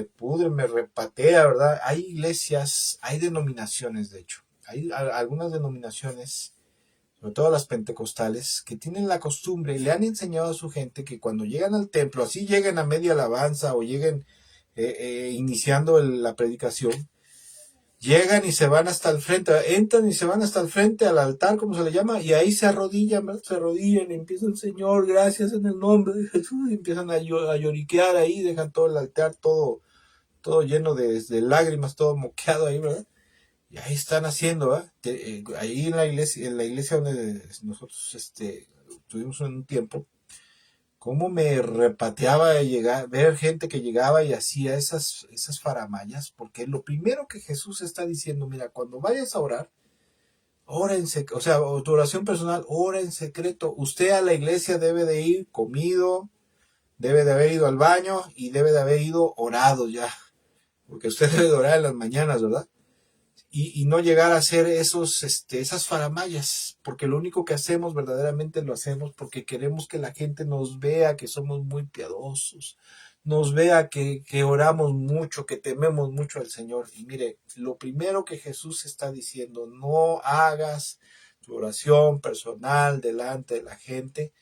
pudre, me repatea, ¿verdad? Hay iglesias, hay denominaciones, de hecho. Hay algunas denominaciones, sobre todo las pentecostales, que tienen la costumbre, le han enseñado a su gente que cuando llegan al templo, así lleguen a media alabanza o lleguen iniciando la predicación, llegan y se van hasta el frente, entran y se van hasta el frente al altar, como se le llama, y ahí se arrodillan, ¿verdad? Se arrodillan y empiezan, Señor, gracias en el nombre de Jesús, y empiezan a lloriquear ahí, dejan todo el altar todo lleno de lágrimas, todo moqueado ahí, ¿verdad? Y ahí están haciendo, ¿verdad? Ahí en la iglesia donde nosotros tuvimos un tiempo, cómo me repateaba ver gente que llegaba y hacía esas faramayas, porque lo primero que Jesús está diciendo, mira, cuando vayas a orar, ora en secreto, o sea, tu oración personal, ora en secreto. Usted a la iglesia debe de ir comido, debe de haber ido al baño y debe de haber ido orado ya, porque usted debe de orar en las mañanas, ¿verdad? Y no llegar a hacer esas faramayas, porque lo único que hacemos verdaderamente lo hacemos porque queremos que la gente nos vea que somos muy piadosos, nos vea que oramos mucho, que tememos mucho al Señor. Y mire, lo primero que Jesús está diciendo, no hagas tu oración personal delante de la gente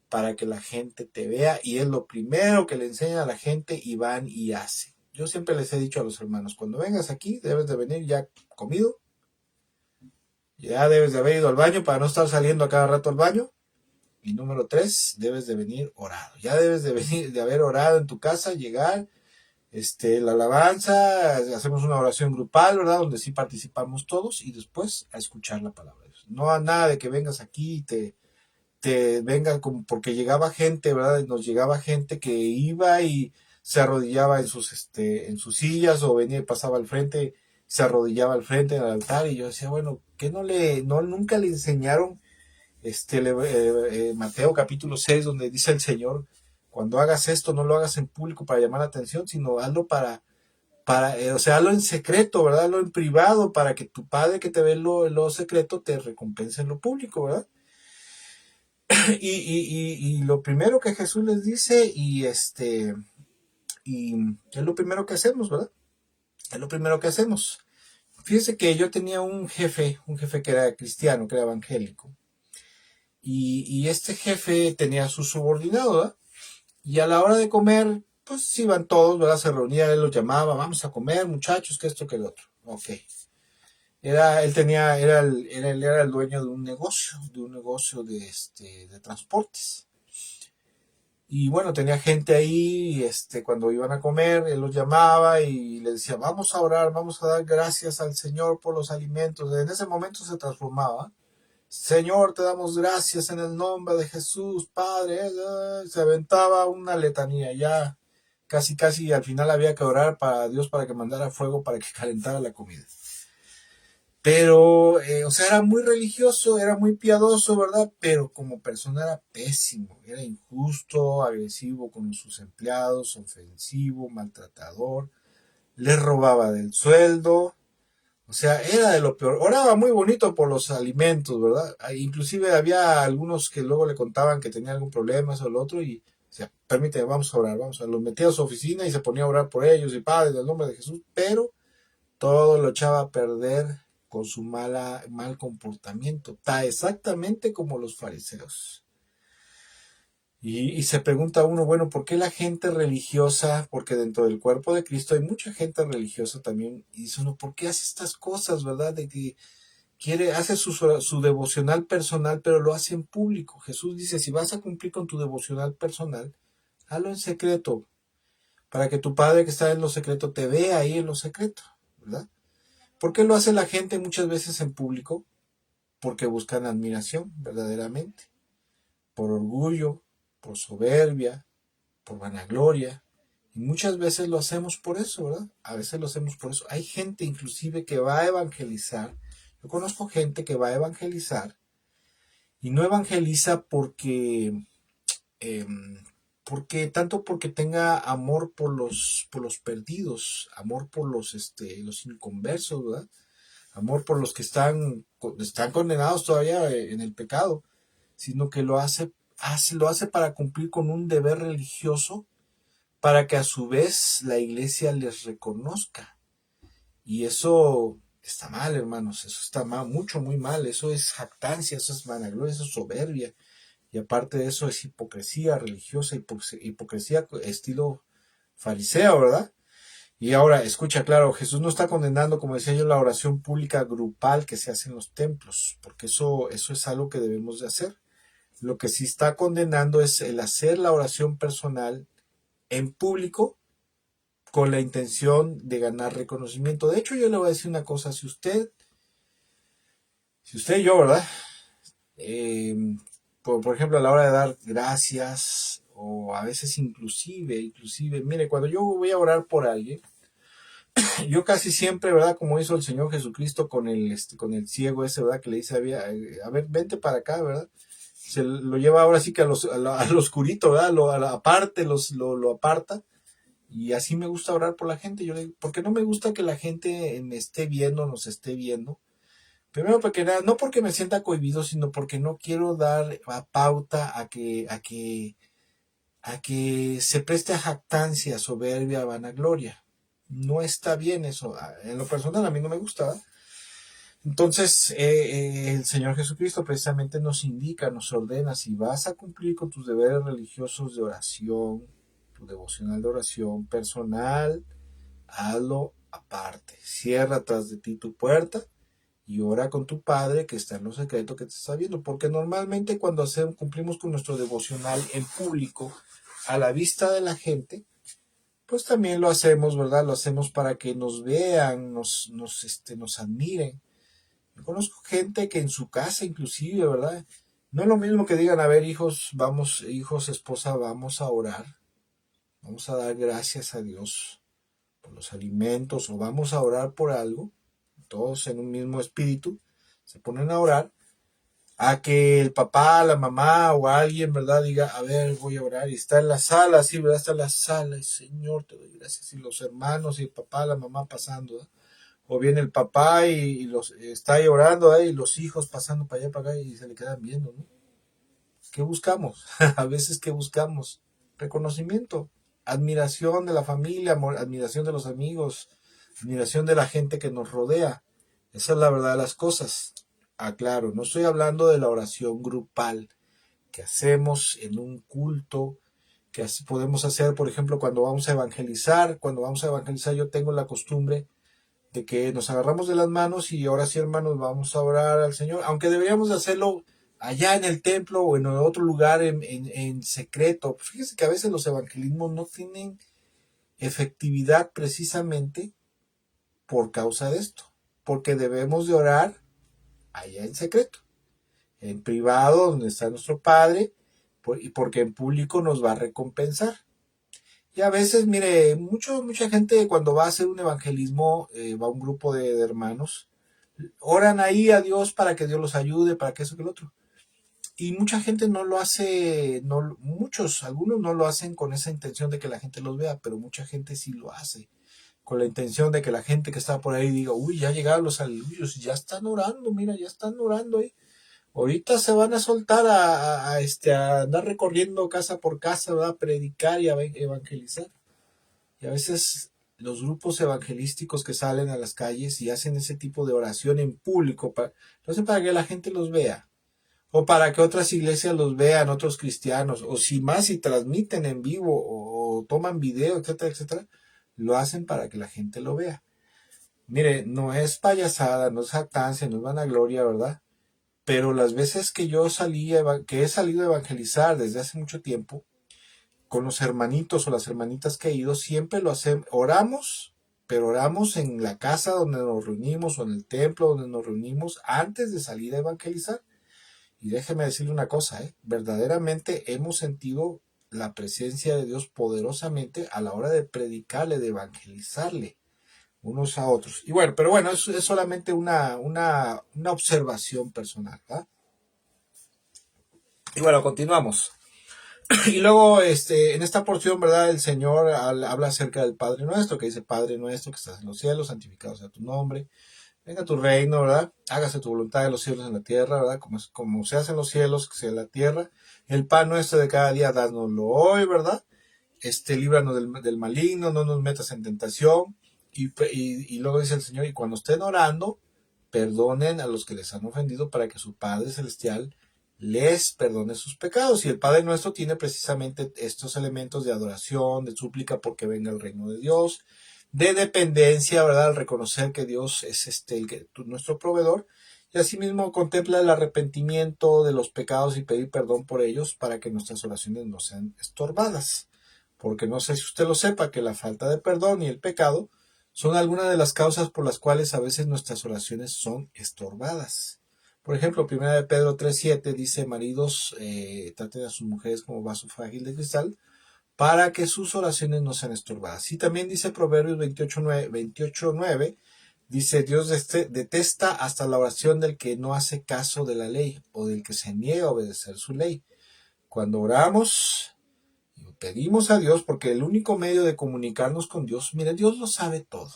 para que la gente te vea, y es lo primero que le enseña a la gente y van y hacen. Yo siempre les he dicho a los hermanos, cuando vengas aquí debes de venir ya comido, ya debes de haber ido al baño para no estar saliendo a cada rato al baño, y número 3, debes de venir orado, ya debes de venir, de haber orado en tu casa, llegar, la alabanza, hacemos una oración grupal, ¿verdad? Donde sí participamos todos y después a escuchar la palabra de Dios. No a nada de que vengas aquí y te venga como porque llegaba gente, ¿verdad? Nos llegaba gente que iba y se arrodillaba en sus sillas o venía y pasaba al frente, se arrodillaba al frente del altar y yo decía, bueno, ¿qué nunca le enseñaron Mateo capítulo 6 donde dice el Señor, cuando hagas esto no lo hagas en público para llamar la atención, sino hazlo o sea, hazlo en secreto, ¿verdad? Hazlo en privado para que tu Padre que te ve en lo secreto te recompense en lo público, ¿verdad? Y lo primero que Jesús les dice, y es lo primero que hacemos, ¿verdad? Es lo primero que hacemos. Fíjese que yo tenía un jefe que era cristiano, que era evangélico, y este jefe tenía a su subordinado, ¿verdad? Y a la hora de comer, pues iban todos, ¿verdad? Se reunía, él los llamaba, vamos a comer, muchachos, que esto, que el otro. Ok. Él tenía, era el dueño de un negocio de transportes. Y bueno, tenía gente ahí, cuando iban a comer, él los llamaba y les decía, vamos a orar, vamos a dar gracias al Señor por los alimentos. En ese momento se transformaba. Señor, te damos gracias en el nombre de Jesús, Padre. Se aventaba una letanía, ya casi casi al final había que orar para Dios para que mandara fuego para que calentara la comida. Pero, o sea, era muy religioso, era muy piadoso, ¿verdad? Pero como persona era pésimo, era injusto, agresivo con sus empleados, ofensivo, maltratador, les robaba del sueldo, o sea, era de lo peor. Oraba muy bonito por los alimentos, ¿verdad? Inclusive había algunos que luego le contaban que tenía algún problema, eso o lo otro, y decía, permíteme, vamos a orar, vamos a orar. Los metía a su oficina y se ponía a orar por ellos, y Padre, en el nombre de Jesús, pero todo lo echaba a perder con su mal comportamiento, está exactamente como los fariseos. Y se pregunta uno, bueno, ¿por qué la gente religiosa? Porque dentro del cuerpo de Cristo hay mucha gente religiosa también. Y dice uno, ¿por qué hace estas cosas, verdad? De que hace su devocional personal, pero lo hace en público. Jesús dice, si vas a cumplir con tu devocional personal, hazlo en secreto, para que tu Padre que está en lo secreto te vea ahí en lo secreto, ¿verdad? ¿Por qué lo hace la gente muchas veces en público? Porque buscan admiración, verdaderamente, por orgullo, por soberbia, por vanagloria. Y muchas veces lo hacemos por eso, ¿verdad? A veces lo hacemos por eso. Hay gente inclusive que va a evangelizar. Yo conozco gente que va a evangelizar y no evangeliza eh, porque tenga amor por los perdidos, amor por los inconversos, ¿verdad? Amor por los que están condenados todavía en el pecado, sino que lo hace para cumplir con un deber religioso, para que a su vez la iglesia les reconozca. Y eso está mal, hermanos, eso está mal, mucho, muy mal, eso es jactancia, eso es vanagloria, eso es soberbia, y aparte de eso es hipocresía religiosa, hipocresía estilo fariseo, ¿verdad? Y ahora, escucha, claro, Jesús no está condenando, como decía yo, la oración pública grupal que se hace en los templos, porque eso es algo que debemos de hacer. Lo que sí está condenando es el hacer la oración personal en público con la intención de ganar reconocimiento. De hecho, yo le voy a decir una cosa, si usted y yo, ¿verdad? Eh, por ejemplo, a la hora de dar gracias, o a veces inclusive, mire, cuando yo voy a orar por alguien, yo casi siempre, ¿verdad? Como hizo el Señor Jesucristo con el ciego ese, ¿verdad? Que le dice, a ver, vente para acá, ¿verdad? Se lo lleva ahora sí que al oscurito, ¿verdad? Aparte, lo aparta. Y así me gusta orar por la gente. Yo le digo, porque no me gusta que la gente me esté viendo, nos esté viendo. Primero porque nada, no porque me sienta cohibido, sino porque no quiero dar pauta a que se preste a jactancia, soberbia, vanagloria. No está bien eso. En lo personal a mí no me gusta, ¿verdad? Entonces, el Señor Jesucristo precisamente nos indica, nos ordena, si vas a cumplir con tus deberes religiosos de oración, tu devocional de oración personal, hazlo aparte. Cierra tras de ti tu puerta y ora con tu Padre que está en lo secreto que te está viendo. Porque normalmente cuando cumplimos con nuestro devocional en público, a la vista de la gente, pues también lo hacemos, ¿verdad? Lo hacemos para que nos vean, nos admiren. Yo conozco gente que en su casa inclusive, ¿verdad? No es lo mismo que digan, a ver, hijos, esposa, vamos a orar, vamos a dar gracias a Dios por los alimentos, o vamos a orar por algo, todos en un mismo espíritu, se ponen a orar, a que el papá, la mamá o alguien, ¿verdad? Diga, a ver, voy a orar, y está en la sala, sí, ¿verdad? Está en la sala, y Señor, te doy gracias, y los hermanos, y el papá, la mamá pasando, ¿verdad? O viene el papá y está ahí orando, y los hijos pasando para allá, para acá, y se le quedan viendo, ¿no? ¿Qué buscamos? A veces, ¿qué buscamos? Reconocimiento, admiración de la familia, admiración de los amigos, admiración de la gente que nos rodea. Esa es la verdad de las cosas. aclaro, no estoy hablando de la oración grupal que hacemos en un culto, que podemos hacer, por ejemplo, cuando vamos a evangelizar. Cuando vamos a evangelizar yo tengo la costumbre de que nos agarramos de las manos y ahora sí, hermanos, vamos a orar al Señor, aunque deberíamos de hacerlo allá en el templo o en otro lugar en secreto. Fíjese que a veces los evangelismos no tienen efectividad precisamente por causa de esto, porque debemos de orar allá en secreto, en privado, donde está nuestro Padre, y porque en público nos va a recompensar. Y a veces, mire, mucha gente cuando va a hacer un evangelismo, va a un grupo de hermanos, oran ahí a Dios para que Dios los ayude, para que eso, que lo otro. Y mucha gente no lo hace, no, algunos no lo hacen con esa intención de que la gente los vea, pero mucha gente sí lo hace, con la intención de que la gente que está por ahí diga, uy, ya llegaron los aleluyos, ya están orando, mira, ya están orando ahí. Ahorita se van a soltar a andar recorriendo casa por casa, ¿verdad? A predicar y a evangelizar. Y a veces los grupos evangelísticos que salen a las calles y hacen ese tipo de oración en público, lo hacen para que la gente los vea, o para que otras iglesias los vean, otros cristianos, o si más, si transmiten en vivo o toman video, etcétera, etcétera, lo hacen para que la gente lo vea. Mire, no es payasada, no es jactancia, no es vanagloria, ¿verdad? Pero las veces que que he salido a evangelizar desde hace mucho tiempo, con los hermanitos o las hermanitas que he ido, siempre lo hacemos, oramos, pero oramos en la casa donde nos reunimos o en el templo donde nos reunimos antes de salir a evangelizar. Y déjeme decirle una cosa, verdaderamente hemos sentido la presencia de Dios poderosamente a la hora de predicarle, de evangelizarle unos a otros. Y bueno, pero bueno, es solamente una observación personal, ¿verdad? Y bueno, continuamos. Y luego, en esta porción, ¿verdad? El Señor habla acerca del Padre Nuestro, que dice, Padre Nuestro que estás en los cielos, santificado sea tu nombre, venga tu reino, ¿verdad? Hágase tu voluntad en los cielos y en la tierra, ¿verdad? Como se hace en los cielos, que sea en la tierra. El pan nuestro de cada día, dánoslo hoy, ¿verdad? Líbranos del maligno, no nos metas en tentación. Y luego dice el Señor, y cuando estén orando, perdonen a los que les han ofendido para que su Padre Celestial les perdone sus pecados. Y el Padre Nuestro tiene precisamente estos elementos de adoración, de súplica porque venga el reino de Dios, de dependencia, ¿verdad? Al reconocer que Dios es nuestro proveedor. Y asimismo contempla el arrepentimiento de los pecados y pedir perdón por ellos para que nuestras oraciones no sean estorbadas. Porque no sé si usted lo sepa, que la falta de perdón y el pecado son algunas de las causas por las cuales a veces nuestras oraciones son estorbadas. Por ejemplo, 1 de Pedro 3:7 dice, maridos, traten a sus mujeres como vaso frágil de cristal, para que sus oraciones no sean estorbadas. Y también dice Proverbios 28:9, dice, Dios detesta hasta la oración del que no hace caso de la ley o del que se niega a obedecer su ley. Cuando oramos, pedimos a Dios, porque el único medio de comunicarnos con Dios, mire, Dios lo sabe todo.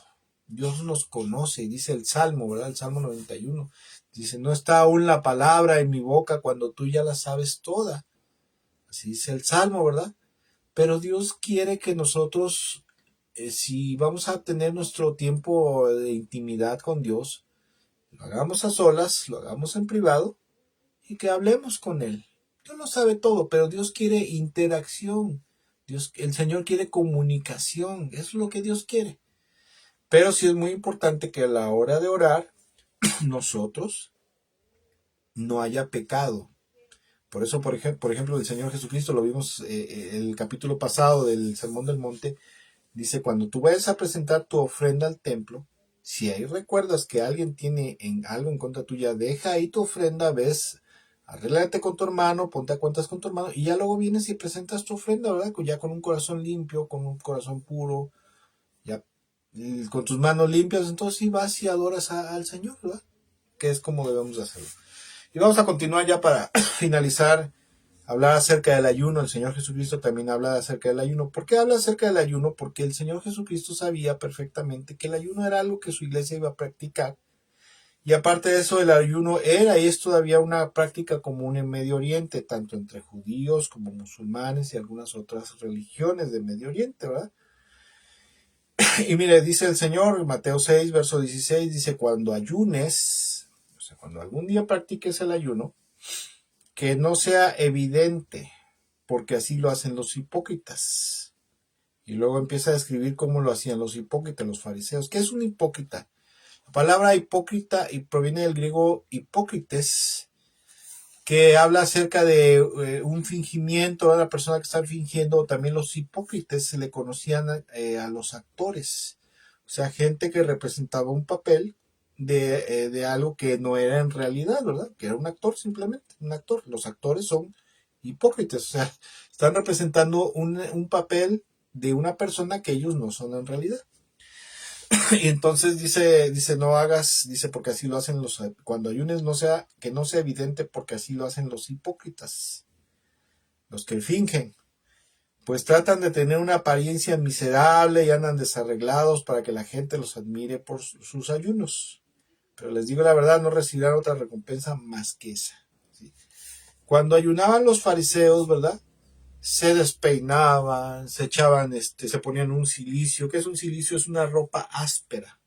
Dios nos conoce, y dice el Salmo, ¿verdad? El Salmo 91. Dice, no está aún la palabra en mi boca cuando tú ya la sabes toda. Así dice el Salmo, ¿verdad? Pero Dios quiere que nosotros, si vamos a tener nuestro tiempo de intimidad con Dios, lo hagamos a solas, lo hagamos en privado y que hablemos con Él. Dios lo sabe todo, pero Dios quiere interacción. El Señor quiere comunicación. Eso es lo que Dios quiere. Pero sí es muy importante que a la hora de orar, nosotros no haya pecado. Por eso, por ejemplo, el Señor Jesucristo, lo vimos el capítulo pasado del Sermón del Monte, dice, cuando tú vayas a presentar tu ofrenda al templo, si ahí recuerdas que alguien tiene algo en contra tuya, deja ahí tu ofrenda, ves, arréglate con tu hermano, ponte a cuentas con tu hermano, y ya luego vienes y presentas tu ofrenda, ¿verdad? Ya con un corazón limpio, con un corazón puro, ya con tus manos limpias, entonces sí vas y adoras al Señor, ¿verdad? Que es como debemos hacerlo. Y vamos a continuar ya para finalizar, hablar acerca del ayuno. El Señor Jesucristo también habla acerca del ayuno. ¿Por qué habla acerca del ayuno? Porque el Señor Jesucristo sabía perfectamente que el ayuno era algo que su iglesia iba a practicar. Y aparte de eso, el ayuno era y es todavía una práctica común en Medio Oriente, tanto entre judíos como musulmanes y algunas otras religiones de Medio Oriente, ¿verdad? Y mire, dice el Señor, Mateo 6, verso 16, dice, cuando ayunes, o sea, cuando algún día practiques el ayuno, que no sea evidente, porque así lo hacen los hipócritas. Y luego empieza a describir cómo lo hacían los hipócritas, los fariseos. ¿Qué es un hipócrita? La palabra hipócrita proviene del griego hipócrites, que habla acerca de un fingimiento, de la persona que está fingiendo. También los hipócritas se le conocían a los actores, o sea, gente que representaba un papel de algo que no era en realidad, ¿verdad? Que era un actor, simplemente, un actor. Los actores son hipócritas, o sea, están representando un papel de una persona que ellos no son en realidad. Y entonces dice, no hagas, dice, porque así lo hacen cuando ayunes, que no sea evidente, porque así lo hacen los hipócritas, los que fingen, pues tratan de tener una apariencia miserable y andan desarreglados para que la gente los admire por sus ayunos. Pero les digo la verdad, no recibirán otra recompensa más que esa. ¿Sí? Cuando ayunaban los fariseos, ¿verdad? Se despeinaban, se echaban, se ponían un cilicio. ¿Qué es un cilicio? Es una ropa áspera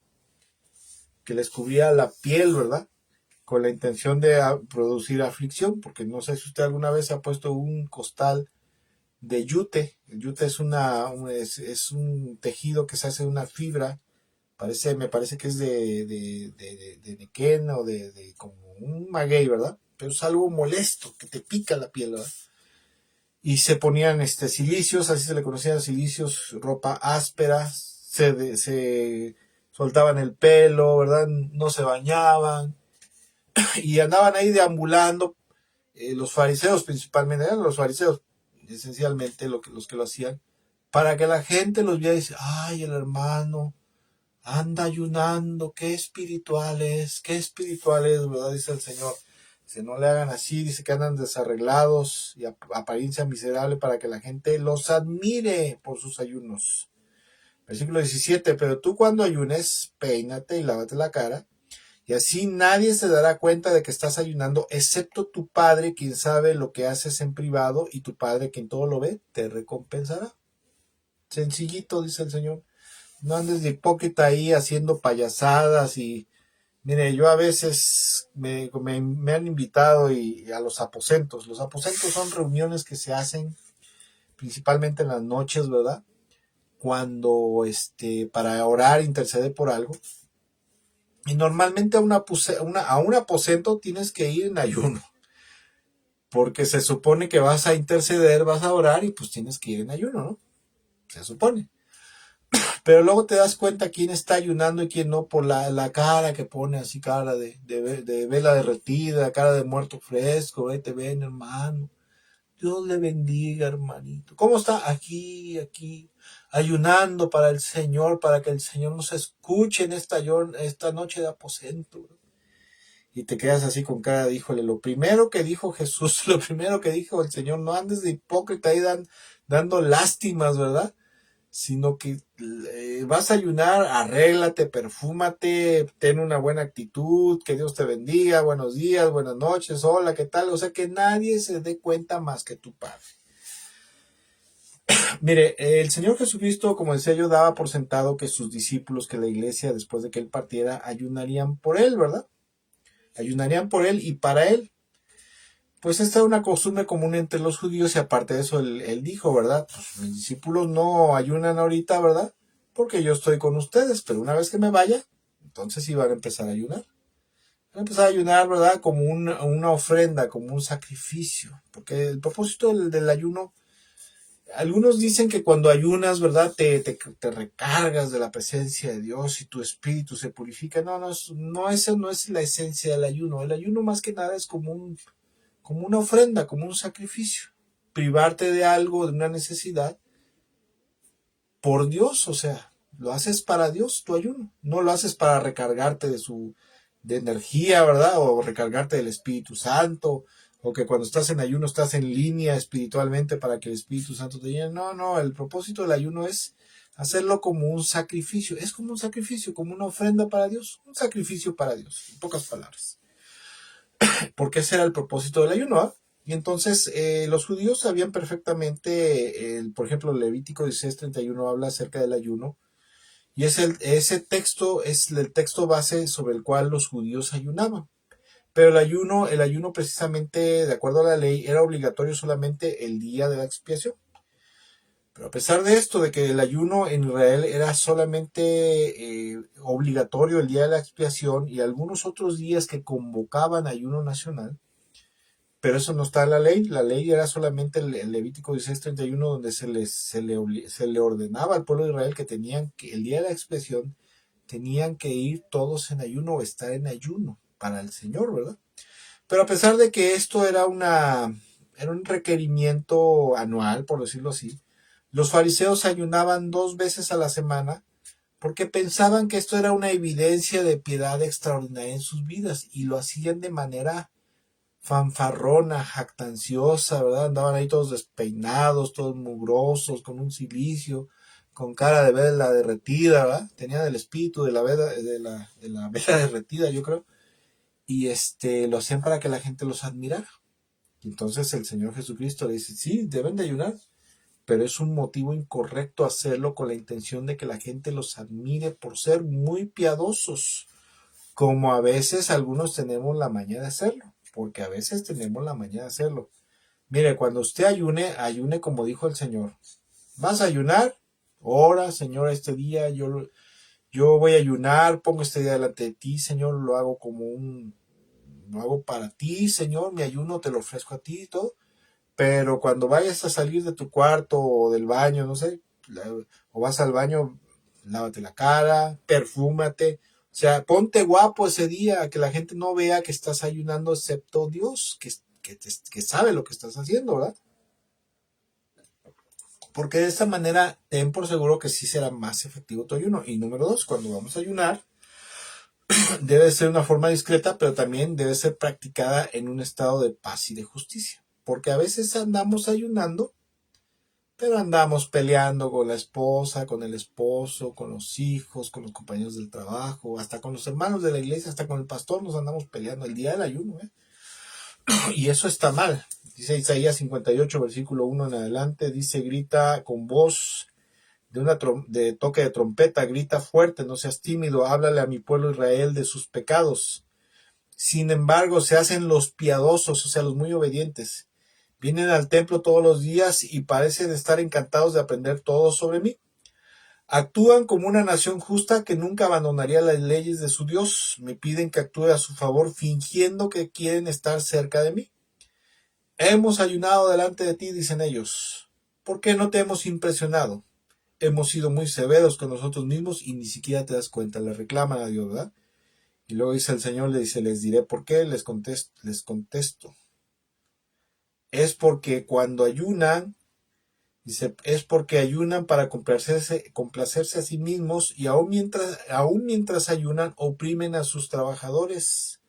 que les cubría la piel, ¿verdad? Con la intención de producir aflicción, porque no sé si usted alguna vez ha puesto un costal de yute. El yute es un tejido que se hace de una fibra, me parece que es de nequén o de como un maguey, ¿verdad? Pero es algo molesto, que te pica la piel, ¿verdad? Y se ponían cilicios, así se le conocían cilicios, ropa áspera, se soltaban el pelo, ¿verdad? No se bañaban y andaban ahí deambulando. Los fariseos principalmente, eran los fariseos esencialmente los que lo hacían, para que la gente los viera y dice, ay, el hermano anda ayunando, qué espiritual es, ¿verdad? Dice el Señor. Dice, no le hagan así, dice que andan desarreglados y apariencia miserable para que la gente los admire por sus ayunos. Versículo 17, pero tú cuando ayunes, peínate y lávate la cara, y así nadie se dará cuenta de que estás ayunando, excepto tu Padre, quien sabe lo que haces en privado, y tu Padre, quien todo lo ve, te recompensará. Sencillito, dice el Señor. No andes de hipócrita ahí haciendo payasadas. Y mire, yo a veces me han invitado a los aposentos. Los aposentos son reuniones que se hacen principalmente en las noches, ¿verdad? Cuando para orar, interceder por algo. Y normalmente a un aposento tienes que ir en ayuno, porque se supone que vas a interceder, vas a orar y pues tienes que ir en ayuno, ¿no? Se supone. Pero luego te das cuenta quién está ayunando y quién no por la cara que pone, así cara de vela derretida, cara de muerto fresco. Te ven, hermano. Dios le bendiga, hermanito. ¿Cómo está? Aquí, ayunando para el Señor, para que el Señor nos escuche en esta noche de aposento. Y te quedas así con cara de, híjole, lo primero que dijo Jesús, lo primero que dijo el Señor, no andes de hipócrita ahí dando lástimas, ¿verdad? Sino que vas a ayunar, arréglate, perfúmate, ten una buena actitud, que Dios te bendiga, buenos días, buenas noches, hola, ¿qué tal? O sea, que nadie se dé cuenta más que tu Padre. Mire, el Señor Jesucristo, como decía yo, daba por sentado que sus discípulos, que la iglesia, después de que Él partiera, ayunarían por Él, ¿verdad? Ayunarían por Él y para Él. Pues esta es una costumbre común entre los judíos y aparte de eso él dijo, ¿verdad? Pues mis discípulos no ayunan ahorita, ¿verdad? Porque yo estoy con ustedes, pero una vez que me vaya, entonces sí van a empezar a ayunar. Van a empezar a ayunar, ¿verdad? Como una ofrenda, como un sacrificio. Porque el propósito del ayuno, algunos dicen que cuando ayunas, ¿verdad? Te recargas de la presencia de Dios y tu espíritu se purifica. No, esa no es la esencia del ayuno. El ayuno más que nada es como una ofrenda, como un sacrificio. Privarte de algo, de una necesidad, por Dios, o sea, lo haces para Dios, tu ayuno. No lo haces para recargarte de energía, ¿verdad? O recargarte del Espíritu Santo, o que cuando estás en ayuno estás en línea espiritualmente para que el Espíritu Santo te llene. No, el propósito del ayuno es hacerlo como un sacrificio. Es como un sacrificio, como una ofrenda para Dios. Un sacrificio para Dios, en pocas palabras. Porque ese era el propósito del ayuno, ¿ah? Y entonces los judíos sabían perfectamente, por ejemplo, Levítico 16:31 habla acerca del ayuno, y ese texto es el texto base sobre el cual los judíos ayunaban. Pero el ayuno precisamente, de acuerdo a la ley, era obligatorio solamente el día de la expiación. Pero a pesar de esto, de que el ayuno en Israel era solamente obligatorio el día de la expiación y algunos otros días que convocaban ayuno nacional, pero eso no está en la ley era solamente el Levítico 16:31 donde se le ordenaba al pueblo de Israel que tenían que, el día de la expiación, tenían que ir todos en ayuno o estar en ayuno para el Señor, ¿verdad? Pero a pesar de que esto era un requerimiento anual, por decirlo así, los fariseos ayunaban 2 veces a la semana porque pensaban que esto era una evidencia de piedad extraordinaria en sus vidas y lo hacían de manera fanfarrona, jactanciosa, ¿verdad? Andaban ahí todos despeinados, todos mugrosos, con un cilicio, con cara de vela derretida, ¿verdad? Tenían el espíritu de la vela, de la vela derretida, yo creo, y lo hacían para que la gente los admirara. Entonces el Señor Jesucristo le dice, sí, deben de ayunar, pero es un motivo incorrecto hacerlo con la intención de que la gente los admire por ser muy piadosos, como a veces algunos tenemos la maña de hacerlo, porque a veces tenemos la maña de hacerlo. Mire, cuando usted ayune, ayune como dijo el Señor. ¿Vas a ayunar? Ora, Señor, este día yo voy a ayunar, pongo este día delante de ti, Señor, lo hago para ti, Señor, mi ayuno te lo ofrezco a ti y todo. Pero cuando vayas a salir de tu cuarto o del baño, no sé, o vas al baño, lávate la cara, perfúmate. O sea, ponte guapo ese día, que la gente no vea que estás ayunando excepto Dios, que sabe lo que estás haciendo, ¿verdad? Porque de esta manera ten por seguro que sí será más efectivo tu ayuno. Y número dos, cuando vamos a ayunar, debe ser una forma discreta, pero también debe ser practicada en un estado de paz y de justicia. Porque a veces andamos ayunando, pero andamos peleando con la esposa, con el esposo, con los hijos, con los compañeros del trabajo, hasta con los hermanos de la iglesia, hasta con el pastor nos andamos peleando el día del ayuno, ¿eh? Y eso está mal. Dice Isaías 58, versículo 1 en adelante, dice, grita con voz de toque de trompeta, grita fuerte, no seas tímido, háblale a mi pueblo Israel de sus pecados. Sin embargo, se hacen los piadosos, o sea, los muy obedientes. Vienen al templo todos los días y parecen estar encantados de aprender todo sobre mí. Actúan como una nación justa que nunca abandonaría las leyes de su Dios. Me piden que actúe a su favor fingiendo que quieren estar cerca de mí. Hemos ayunado delante de ti, dicen ellos. ¿Por qué no te hemos impresionado? Hemos sido muy severos con nosotros mismos y ni siquiera te das cuenta. Le reclaman a Dios, ¿verdad? Y luego dice el Señor, le dice, les diré por qué, les contesto. Es porque cuando ayunan, dice, es porque ayunan para complacerse a sí mismos y aún mientras ayunan oprimen a sus trabajadores.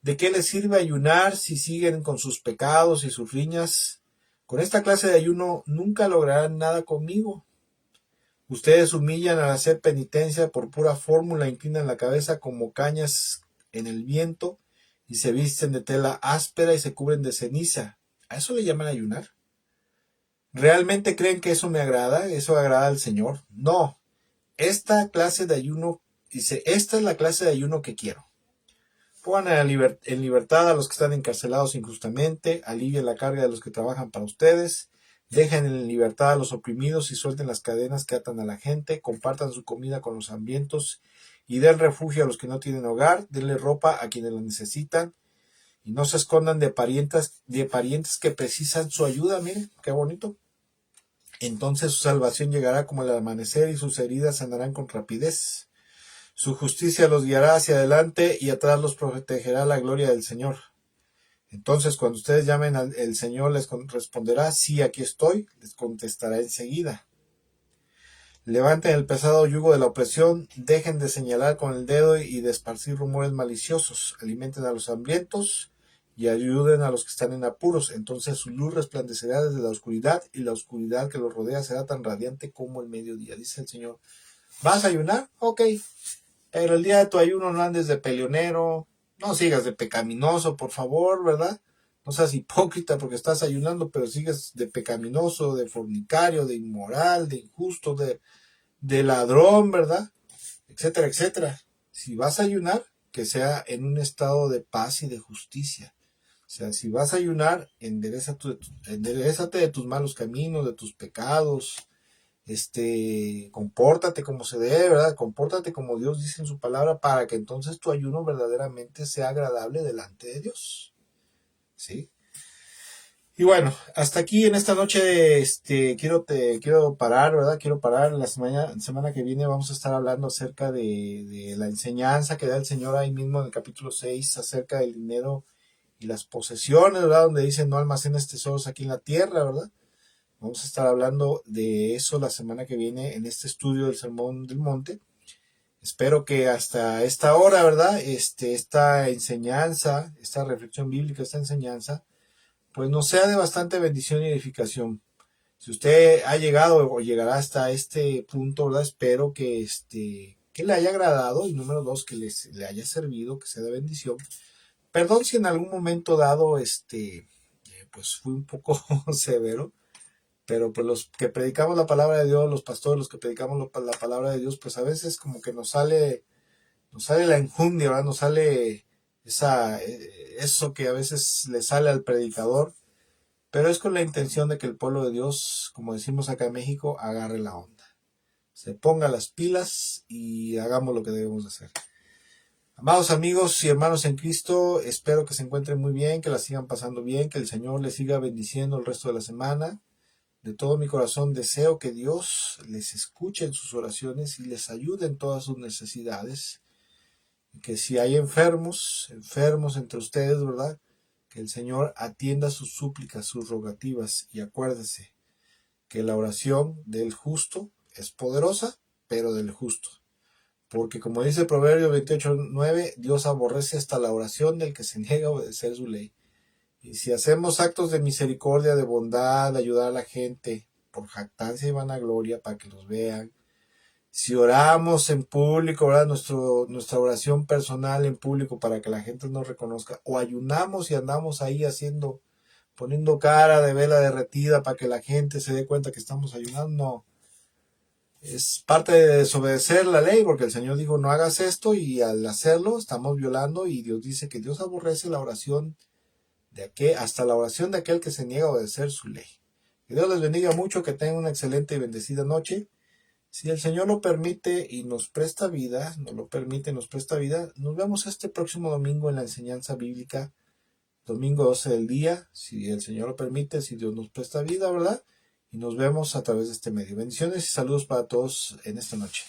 ¿De qué les sirve ayunar si siguen con sus pecados y sus riñas? Con esta clase de ayuno nunca lograrán nada conmigo. Ustedes humillan al hacer penitencia por pura fórmula, inclinan la cabeza como cañas en el viento y se visten de tela áspera y se cubren de ceniza. ¿A eso le llaman ayunar? ¿Realmente creen que eso me agrada? ¿Eso agrada al Señor? No. Esta clase de ayuno, dice, esta es la clase de ayuno que quiero. Pongan en libertad a los que están encarcelados injustamente, alivien la carga de los que trabajan para ustedes, dejen en libertad a los oprimidos y suelten las cadenas que atan a la gente, compartan su comida con los hambrientos y den refugio a los que no tienen hogar, denle ropa a quienes la necesitan y no se escondan de parientes que precisan su ayuda. Miren, qué bonito. Entonces su salvación llegará como el amanecer y sus heridas sanarán con rapidez. Su justicia los guiará hacia adelante y atrás los protegerá la gloria del Señor. Entonces cuando ustedes llamen el Señor les responderá, sí, aquí estoy, les contestará enseguida. Levanten el pesado yugo de la opresión, dejen de señalar con el dedo y de esparcir rumores maliciosos, alimenten a los hambrientos y ayuden a los que están en apuros. Entonces su luz resplandecerá desde la oscuridad y la oscuridad que los rodea será tan radiante como el mediodía. Dice el Señor, ¿vas a ayunar? Ok, pero el día de tu ayuno no andes de peleonero, no sigas de pecaminoso, por favor, ¿verdad? No seas hipócrita porque estás ayunando, pero sigues de pecaminoso, de fornicario, de inmoral, de injusto, de ladrón, ¿verdad? Etcétera, etcétera. Si vas a ayunar, que sea en un estado de paz y de justicia. O sea, si vas a ayunar, enderézate de tus malos caminos, de tus pecados, compórtate como se debe, ¿verdad? Compórtate como Dios dice en su palabra para que entonces tu ayuno verdaderamente sea agradable delante de Dios, ¿sí? Y bueno, hasta aquí en esta noche, quiero parar, ¿verdad? Quiero parar. La semana que viene vamos a estar hablando acerca de la enseñanza que da el Señor ahí mismo en el capítulo 6 acerca del dinero y las posesiones, ¿verdad? Donde dice no almacenes tesoros aquí en la tierra, ¿verdad? Vamos a estar hablando de eso la semana que viene en este estudio del Sermón del Monte. Espero que hasta esta hora, ¿verdad? Esta enseñanza, esta reflexión bíblica, esta enseñanza, pues nos sea de bastante bendición y edificación. Si usted ha llegado o llegará hasta este punto, ¿verdad? Espero que le haya agradado y número dos, que le haya servido, que sea de bendición. Perdón si en algún momento dado, pues fui un poco severo, pero pues los que predicamos la palabra de Dios, los pastores, los que predicamos la palabra de Dios, pues a veces como que nos sale la enjundia, ¿verdad? Nos sale eso que a veces le sale al predicador, pero es con la intención de que el pueblo de Dios, como decimos acá en México, agarre la onda, se ponga las pilas y hagamos lo que debemos hacer. Amados amigos y hermanos en Cristo, espero que se encuentren muy bien, que la sigan pasando bien, que el Señor les siga bendiciendo el resto de la semana. De todo mi corazón deseo que Dios les escuche en sus oraciones y les ayude en todas sus necesidades. Y que si hay enfermos entre ustedes, ¿verdad? Que el Señor atienda sus súplicas, sus rogativas. Y acuérdese que la oración del justo es poderosa, pero del justo. Porque como dice Proverbios 28:9, Dios aborrece hasta la oración del que se niega a obedecer su ley. Y si hacemos actos de misericordia, de bondad, de ayudar a la gente, por jactancia y vanagloria, para que los vean, si oramos en público, ¿verdad? Nuestra oración personal en público para que la gente nos reconozca, o ayunamos y andamos ahí poniendo cara de vela derretida para que la gente se dé cuenta que estamos ayunando, no. Es parte de desobedecer la ley, porque el Señor dijo no hagas esto y al hacerlo estamos violando, y Dios dice que Dios aborrece la oración hasta la oración de aquel que se niega a obedecer su ley. Que Dios les bendiga mucho, que tengan una excelente y bendecida noche. Si el Señor lo permite y nos presta vida, nos presta vida, nos vemos este próximo domingo en la enseñanza bíblica, domingo 12 del día, si el Señor lo permite, si Dios nos presta vida, ¿verdad? Y nos vemos a través de este medio. Bendiciones y saludos para todos en esta noche.